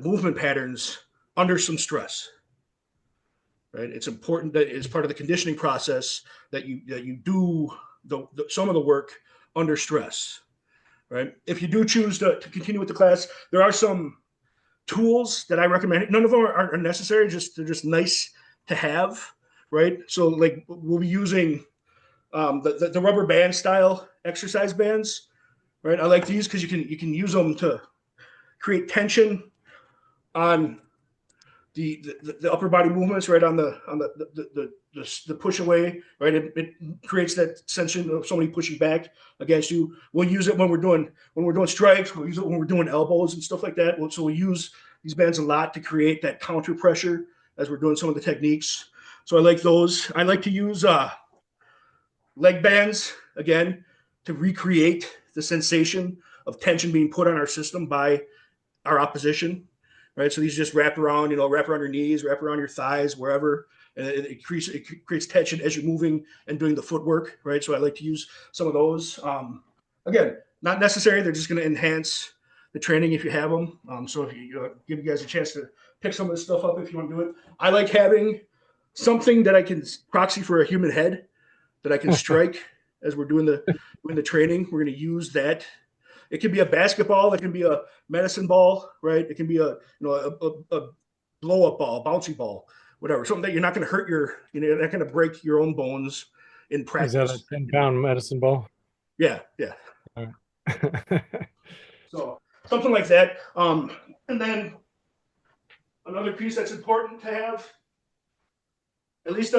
movement patterns under some stress, right? It's important that it's part of the conditioning process that you do some of the work under stress, right? If you do choose to continue with the class, there are some tools that I recommend. None of them are necessary; they're just nice to have, right? So like we'll be using the rubber band style exercise bands, right? I like these because you can use them to create tension on the upper body movements, right, on the push away, right? It creates that sensation of somebody pushing back against you. We'll use it when we're doing strikes. We'll use it when we're doing elbows and stuff like that. So we'll use these bands a lot to create that counter pressure as we're doing some of the techniques. So I like those. I like to use leg bands again to recreate the sensation of tension being put on our system by our opposition. Right, so these just wrap around your knees, wrap around your thighs, wherever, and it creates tension as you're moving and doing the footwork. Right, so I like to use some of those. Again, not necessary; they're just going to enhance the training if you have them. So if you give you guys a chance to pick some of this stuff up if you want to do it. I like having something that I can proxy for a human head that I can strike as we're doing the training. We're going to use that. It can be a basketball. It can be a medicine ball, right? It can be a blow up ball, bouncy ball, whatever. Something that you're not going to hurt you're not going to break your own bones in practice. Is that a 10-pound medicine ball? Yeah. All right. So something like that. And then another piece that's important to have, at least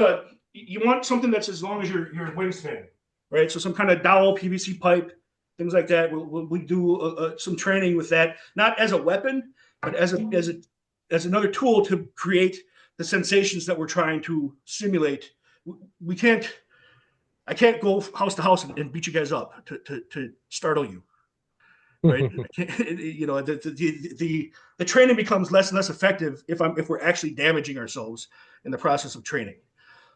you want something that's as long as your wingspan, right? So some kind of dowel, PVC pipe, things like that. We do some training with that, not as a weapon, but as another tool to create the sensations that we're trying to simulate. I can't go house to house and beat you guys up to startle you, right? The training becomes less and less effective if we're actually damaging ourselves in the process of training.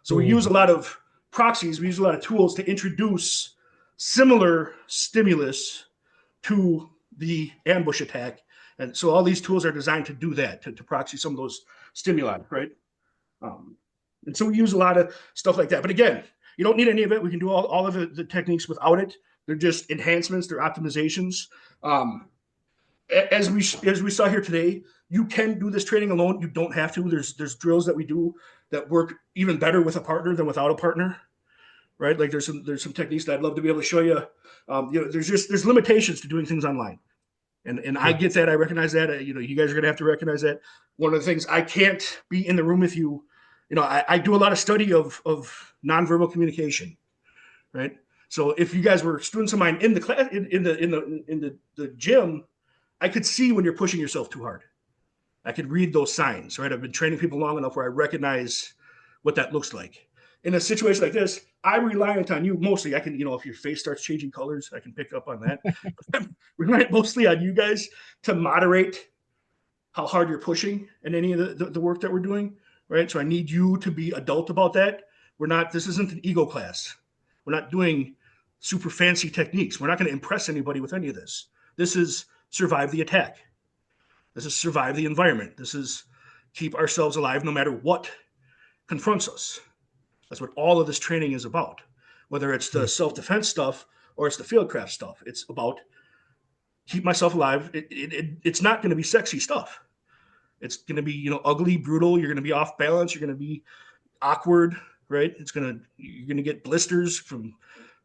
So we use a lot of proxies. We use a lot of tools to introduce similar stimulus to the ambush attack. And so all these tools are designed to do that, to proxy some of those stimuli, right? And so we use a lot of stuff like that. But again, you don't need any of it. We can do all of the techniques without it. They're just enhancements, they're optimizations. As we saw here today, you can do this training alone. You don't have to. There's drills that we do that work even better with a partner than without a partner. Right, like there's some techniques that I'd love to be able to show you. There's limitations to doing things online, and I get that. I recognize that. You guys are gonna have to recognize that. One of the things, I can't be in the room with you. I do a lot of study of nonverbal communication, right? So if you guys were students of mine in the class in the gym, I could see when you're pushing yourself too hard. I could read those signs, right? I've been training people long enough where I recognize what that looks like. In a situation like this, I'm reliant on you mostly. I can, if your face starts changing colors, I can pick up on that. I'm reliant mostly on you guys to moderate how hard you're pushing in any of the work that we're doing, right? So I need you to be adult about that. This isn't an ego class. We're not doing super fancy techniques. We're not going to impress anybody with any of this. This is survive the attack. This is survive the environment. This is keep ourselves alive no matter what confronts us. That's what all of this training is about, whether it's the self-defense stuff or it's the fieldcraft stuff. It's about keep myself alive. It's not going to be sexy stuff. It's going to be, ugly, brutal. You're going to be off balance. You're going to be awkward, right? You're going to get blisters from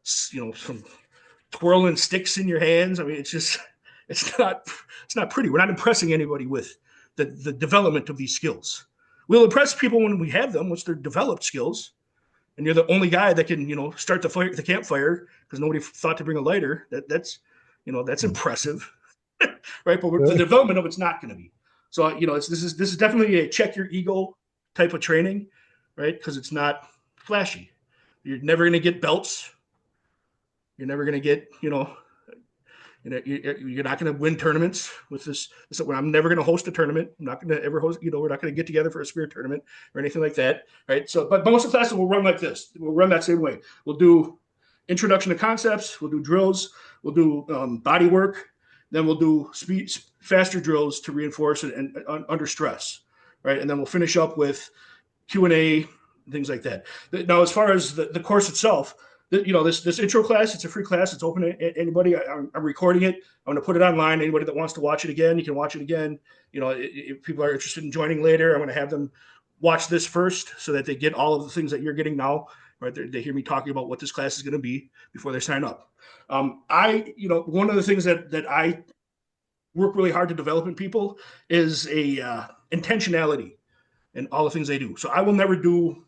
some twirling sticks in your hands. I mean, it's not pretty. We're not impressing anybody with the development of these skills. We'll impress people when we have them, once they're developed skills. And you're the only guy that can, start the campfire because nobody thought to bring a lighter. That's impressive, right? But the development of it's not going to be. So this is definitely a check your ego type of training, right? Because it's not flashy. You're never going to get belts. You're never going to get, you're not going to win tournaments with this. I'm never going to host a tournament. I'm not going to ever host, we're not going to get together for a spear tournament or anything like that, right? So, but most of the classes will run like this. We'll run that same way. We'll do introduction to concepts. We'll do drills. We'll do body work. Then we'll do faster drills to reinforce it and under stress, right? And then we'll finish up with Q&A, things like that. Now, as far as the course itself, this intro class, it's a free class. It's open to anybody. I'm recording it. I'm going to put it online. Anybody that wants to watch it again, you can watch it again. If people are interested in joining later, I'm going to have them watch this first so that they get all of the things that you're getting now, right? They hear me talking about what this class is going to be before they sign up. One of the things that I work really hard to develop in people is a intentionality in all the things they do. So I will never do,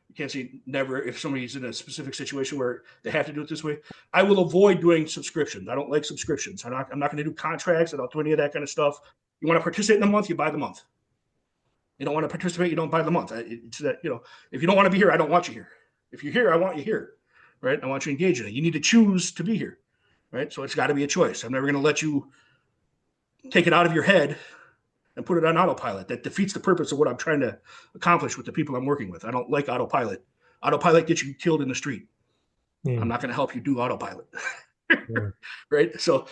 you can't say never if somebody's in a specific situation where they have to do it this way. I will avoid doing subscriptions. I don't like subscriptions. I'm not going to do contracts. I don't do any of that kind of stuff. You want to participate in the month, you buy the month. You don't want to participate, you don't buy the month. It's that, if you don't want to be here, I don't want you here. If you're here, I want you here, right? I want you engaged in it. You need to choose to be here, right? So it's got to be a choice. I'm never going to let you take it out of your head and put it on autopilot. That defeats the purpose of what I'm trying to accomplish with the people I'm working with. I don't like autopilot. Autopilot gets you killed in the street. I'm not going to help you do autopilot. Right? So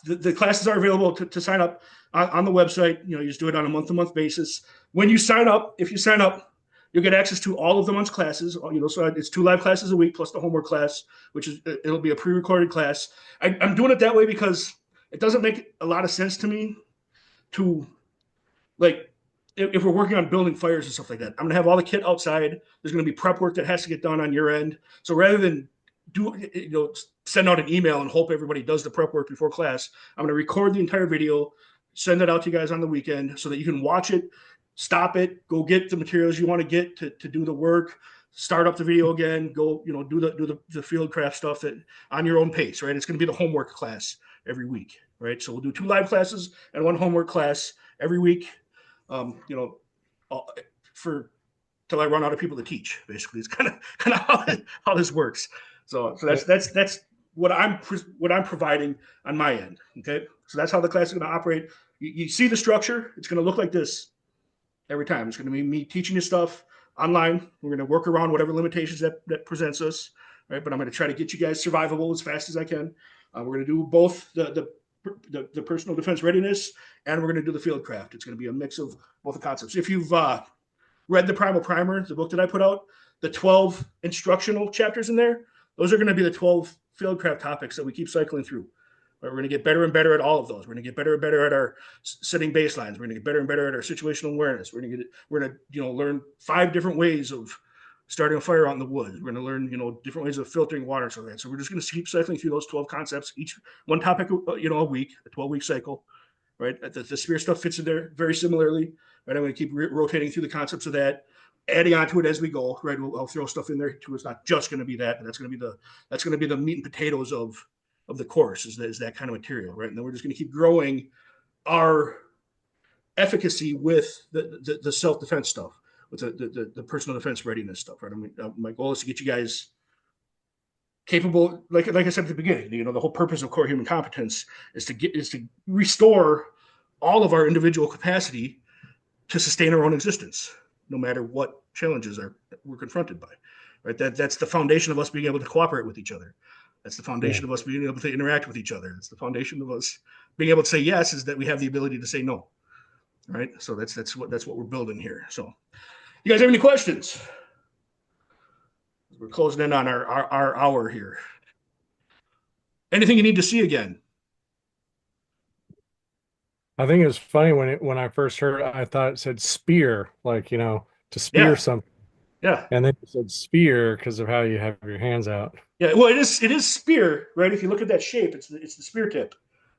the classes are available to sign up on the website. You just do it on a month-to-month basis. When you sign up, if you sign up, you'll get access to all of the month's classes. So it's 2 live classes a week plus the homework class, which it'll be a pre-recorded class. I'm doing it that way because it doesn't make a lot of sense to me to, like, if we're working on building fires and stuff like that, I'm going to have all the kit outside. There's going to be prep work that has to get done on your end. So rather than send out an email and hope everybody does the prep work before class, I'm going to record the entire video, send it out to you guys on the weekend so that you can watch it, stop it, go get the materials you want to get to do the work, start up the video again, go, do the fieldcraft stuff that on your own pace, right? It's going to be the homework class every week, right? So we'll do 2 live classes and 1 homework class every week, till I run out of people to teach. Basically, it's kind of how this works. So that's what I'm providing on my end. Okay, so that's how the class is going to operate. You see the structure. It's going to look like this every time. It's going to be me teaching you stuff online. We're going to work around whatever limitations that presents us, right? But I'm going to try to get you guys survivable as fast as I can. We're going to do both the personal defense readiness, and we're going to do the fieldcraft. It's going to be a mix of both the concepts. If you've read the Primal Primer, the book that I put out, the 12 instructional chapters in there, those are going to be the 12 fieldcraft topics that we keep cycling through. Right? We're going to get better and better at all of those. We're going to get better and better at our setting baselines. We're going to get better and better at our situational awareness. We're going to learn 5 different ways of starting a fire out in the woods. We're going to learn, different ways of filtering water. So we're just going to keep cycling through those 12 concepts, each one topic, a week, a 12-week cycle, right? The spear stuff fits in there very similarly, right? I'm going to keep rotating through the concepts of that, adding on to it as we go, right? I'll throw stuff in there too. It's not just going to be that, but that's going to be the meat and potatoes of the course is that kind of material, right? And then we're just going to keep growing our efficacy with the self-defense stuff, with the personal defense readiness stuff, right? I mean, my goal is to get you guys capable, like I said at the beginning, the whole purpose of core human competence is to restore all of our individual capacity to sustain our own existence, no matter what challenges we're confronted by, right? That's the foundation of us being able to cooperate with each other. That's the foundation of us being able to interact with each other. It's the foundation of us being able to say yes, is that we have the ability to say no, right? So that's what we're building here. So, you guys have any questions? We're closing in on our hour here. Anything you need to see again? I think it was funny when I first heard it, I thought it said spear, like, to spear Yeah. something. Yeah. And then you said spear because of how you have your hands out. Yeah. Well, it is spear, right? If you look at that shape, it's the spear tip,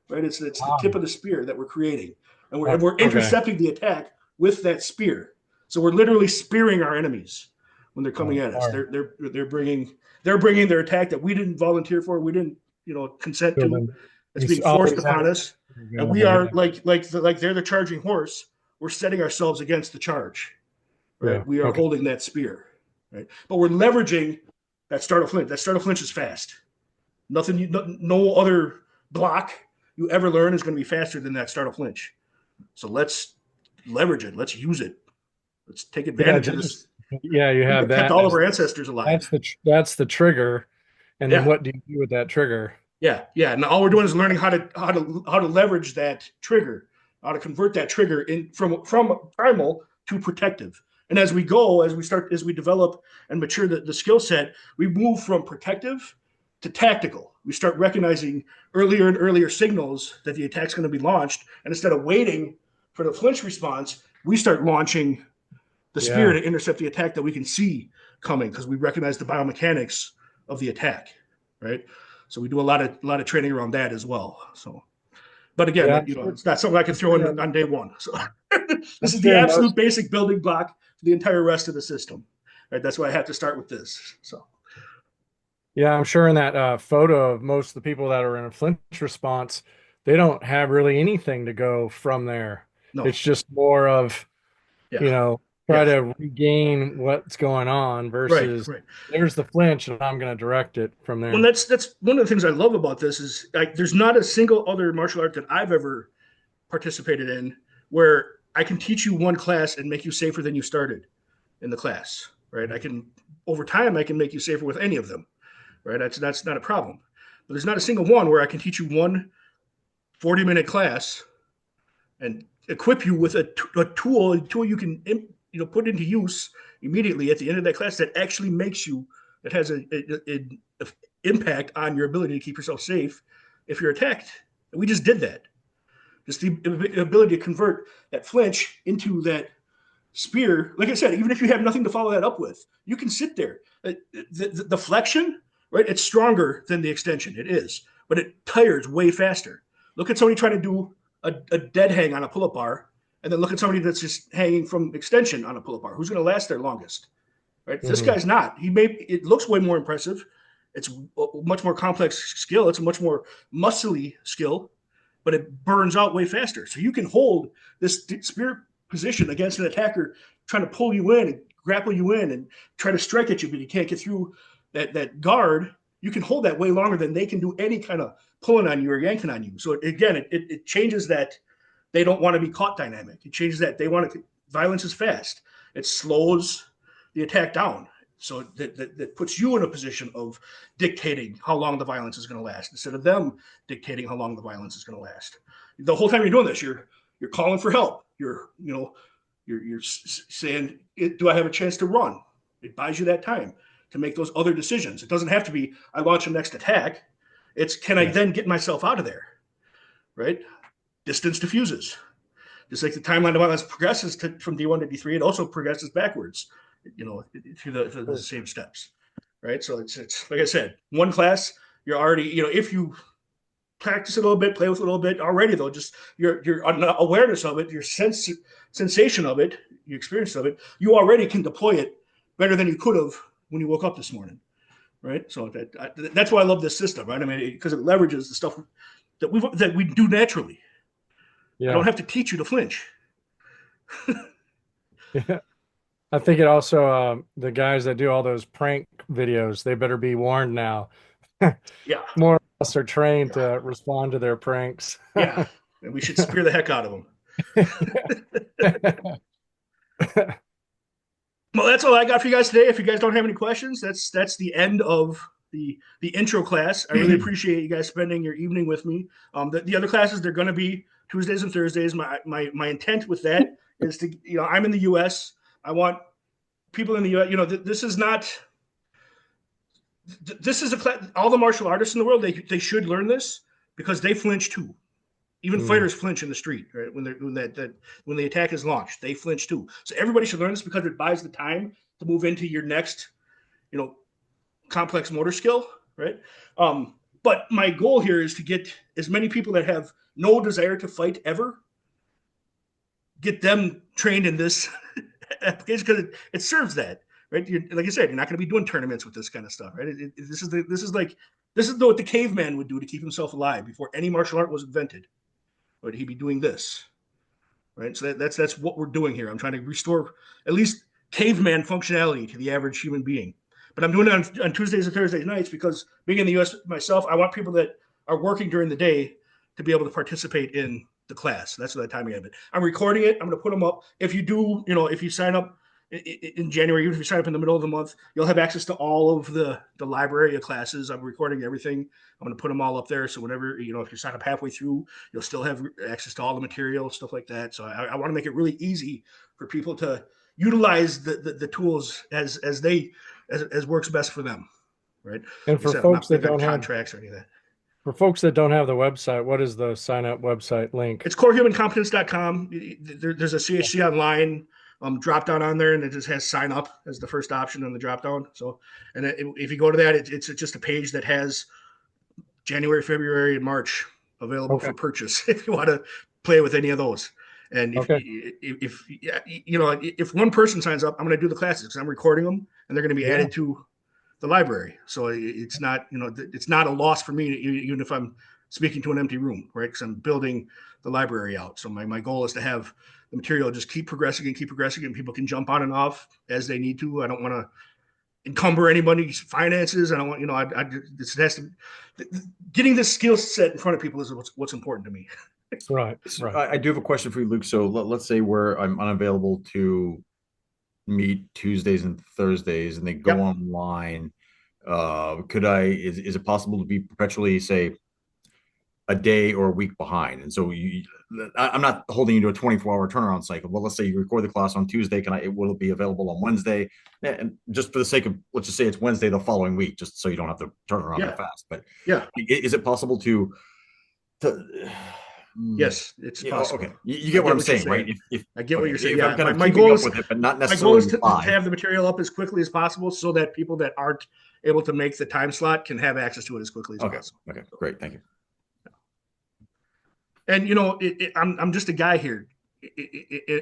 right? It's the tip of the spear that we're creating, and we're Okay. intercepting the attack with that spear. So we're literally spearing our enemies when they're coming at us. All right. They're bringing their attack that we didn't volunteer for, we didn't consent So to. then It's you being forced always have upon us, and we available. are Yeah. like they're the charging horse. We're setting ourselves against the charge, Yeah. right? We are Okay. holding that spear, right? But we're leveraging that startle flinch. That startle flinch is fast. Nothing, no other block you ever learn is going to be faster than that startle flinch. So let's leverage it. Let's use it. Let's take Yeah. advantage of this Yeah. You thing have that kept that. all of our ancestors That's alive. the trigger. And then Yeah, what do you do with that trigger? yeah, yeah. And all we're doing is learning how to leverage that trigger, how to convert that trigger in from primal to protective. And as we go, as we develop and mature the skill set, we move from protective to tactical. We start recognizing earlier and earlier signals that the attack's going to be launched, and instead of waiting for the flinch response, we start launching the spear Yeah. to intercept the attack that we can see coming because we recognize the biomechanics of the attack, right? So we do a lot of training around that as well. So, but again, Yeah. it's not something I can throw in on day one. So I'm this is the sure absolute most. basic building block for the entire rest of the system. Right? That's why I have to start with this. So Yeah, I'm sure in that photo of most of the people that are in a flinch response, they don't have really anything to go from there. no, It's just more of, yeah, you know, try yeah, to regain what's going on right, versus right. there's the flinch and I'm going to direct it from Well, there. that's one of the things I love about this is like there's not a single other martial art that I've ever participated in where I can teach you one class and make you safer than you started in the class, right? I can over time I can make you safer with any of them, right? That's not a problem. But there's not a single one where I can teach you one 40-minute class and equip you with a tool you can put into use immediately at the end of that class that actually makes you that has a impact on your ability to keep yourself safe if you're attacked. And we just did that. Just the ability to convert that flinch into that spear. Like I said, even if you have nothing to follow that up with, you can sit there. The flexion, right? It's stronger than the extension. It is, but it tires way faster. Look at somebody trying to do a dead hang on a pull-up bar, and then look at somebody that's just hanging from extension on a pull-up bar. Who's going to last there longest? Right? This Hmm. guy's not. It looks way more impressive. It's a much more complex skill. It's a much more muscly skill, but it burns out way faster. So you can hold this spear position against an attacker trying to pull you in and grapple you in and try to strike at you, but you can't get through that guard. You can hold that way longer than they can do any kind of pulling on you or yanking on you. So again, it changes that they don't want to be caught dynamic. It changes that they want to. Violence is fast. It slows the attack down. So that puts you in a position of dictating how long the violence is going to last instead of them dictating how long the violence is going to last. The whole time you're doing this, you're calling for help. You're saying, do I have a chance to run? It buys you that time to make those other decisions. It doesn't have to be I launch a next attack. It's can I Yeah. then get myself out of there? Right? Distance diffuses. Just like the timeline of violence progresses from D1 to D3, it also progresses backwards, through the same steps. Right. So it's like I said, one class, you're already, if you practice a little bit, play with it a little bit already, though, just your awareness of it, your sensation of it, your experience of it, you already can deploy it better than you could have when you woke up this morning. Right. So that's why I love this system. Right. I mean, because it leverages the stuff that we do naturally. I don't Yeah. have to teach you to flinch. Yeah. I think it also, the guys that do all those prank videos, they better be warned now. Yeah. More of us are trained to respond to their pranks. Yeah. And we should spear the heck out of them. Well, that's all I got for you guys today. If you guys don't have any questions, that's the end of the intro class. I really appreciate you guys spending your evening with me. The other classes, they're going to be Tuesdays and Thursdays. My intent with that is to, I'm in the U.S. I want people in the U.S. This is not. This is a class. All the martial artists in the world, they should learn this because they flinch too. Even Mm. fighters flinch in the street, right? When the attack is launched, they flinch too. So everybody should learn this because it buys the time to move into your next, complex motor skill, right? But my goal here is to get as many people that have no desire to fight ever, get them trained in this application, because it serves that, right? Like I said, you're not going to be doing tournaments with this kind of stuff, right? This is what the caveman would do to keep himself alive before any martial art was invented. Would he be doing this, right? So that's what we're doing here. I'm trying to restore at least caveman functionality to the average human being. But I'm doing it on Tuesdays and Thursdays nights because, being in the U.S. myself, I want people that are working during the day to be able to participate in the class. That's the timing of it. I'm recording it. I'm going to put them up. If you do, if you sign up in January, even if you sign up in the middle of the month, you'll have access to all of the library of classes. I'm recording everything. I'm going to put them all up there. So whenever, if you sign up halfway through, you'll still have access to all the material, stuff like that. So I want to make it really easy for people to utilize the tools as works best for them, right? And for folks that don't have contracts or any of that. For folks that don't have the website, what is the sign up website link? It's corehumancompetence.com. There's a CHC online drop down on there, and it just has sign up as the first option on the drop down. So, and if you go to that, it's just a page that has January, February, and March available for purchase if you want to play with any of those. And if one person signs up, I'm going to do the classes because I'm recording them, and they're going to be added to the library. So it's not, it's not a loss for me, even if I'm speaking to an empty room, right? Because I'm building the library out. So my goal is to have the material just keep progressing, and people can jump on and off as they need to. I don't want to encumber anybody's finances. I don't want, this has to, getting this skill set in front of people is what's important to me. Right. So I do have a question for you, Luke. So let's say I'm unavailable to meet Tuesdays and Thursdays, and they go online. Is it possible to be perpetually, say, a day or a week behind? And so I'm not holding you to a 24-hour turnaround cycle. Well, let's say you record the class on Tuesday. Will it be available on Wednesday? And just for the sake of, let's just say it's Wednesday the following week, just so you don't have to turn around that fast. But is it possible to Yes, it's possible. Okay, you get what I'm saying, right? If I get what you're saying, I'm kind of my goal is with it, but not necessarily. My goal is to have the material up as quickly as possible, so that people that aren't able to make the time slot can have access to it as quickly as possible. Okay, great, thank you. And I'm just a guy here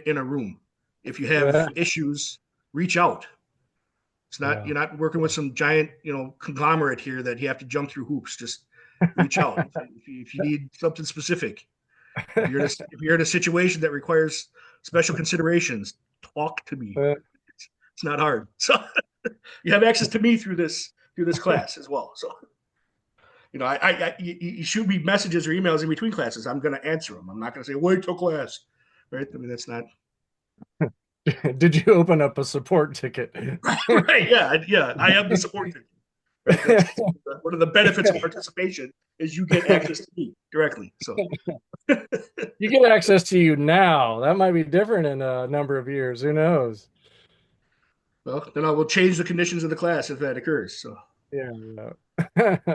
in a room. If you have issues, reach out. It's not you're not working with some giant conglomerate here that you have to jump through hoops. Just reach out if you need something specific. If you're in a situation that requires special considerations, talk to me. It's not hard. So you have access to me through this class as well. So you shoot me messages or emails in between classes. I'm going to answer them. I'm not going to say wait till class, right? I mean, that's not. Did you open up a support ticket? Right. Yeah. I have the support ticket. Right? One of the benefits of participation is you get access to me directly. So you get access to you now. That might be different in a number of years. Who knows? Well, then I will change the conditions of the class if that occurs. So yeah. I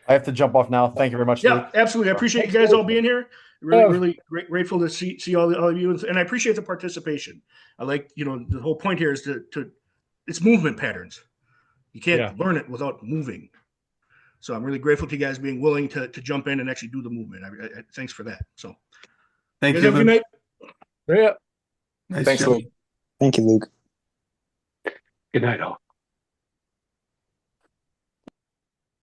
have to jump off now. Thank you very much. Yeah, Luke. absolutely. I appreciate you guys all being here. Really grateful to see all of you, and I appreciate the participation. I like, the whole point here is to it's movement patterns. You can't learn it without moving. So I'm really grateful to you guys being willing to jump in and actually do the movement. Thanks for that. So thank you. Have a good night. Yeah. Nice Thanks, job. Luke. Thank you, Luke. Good night, all.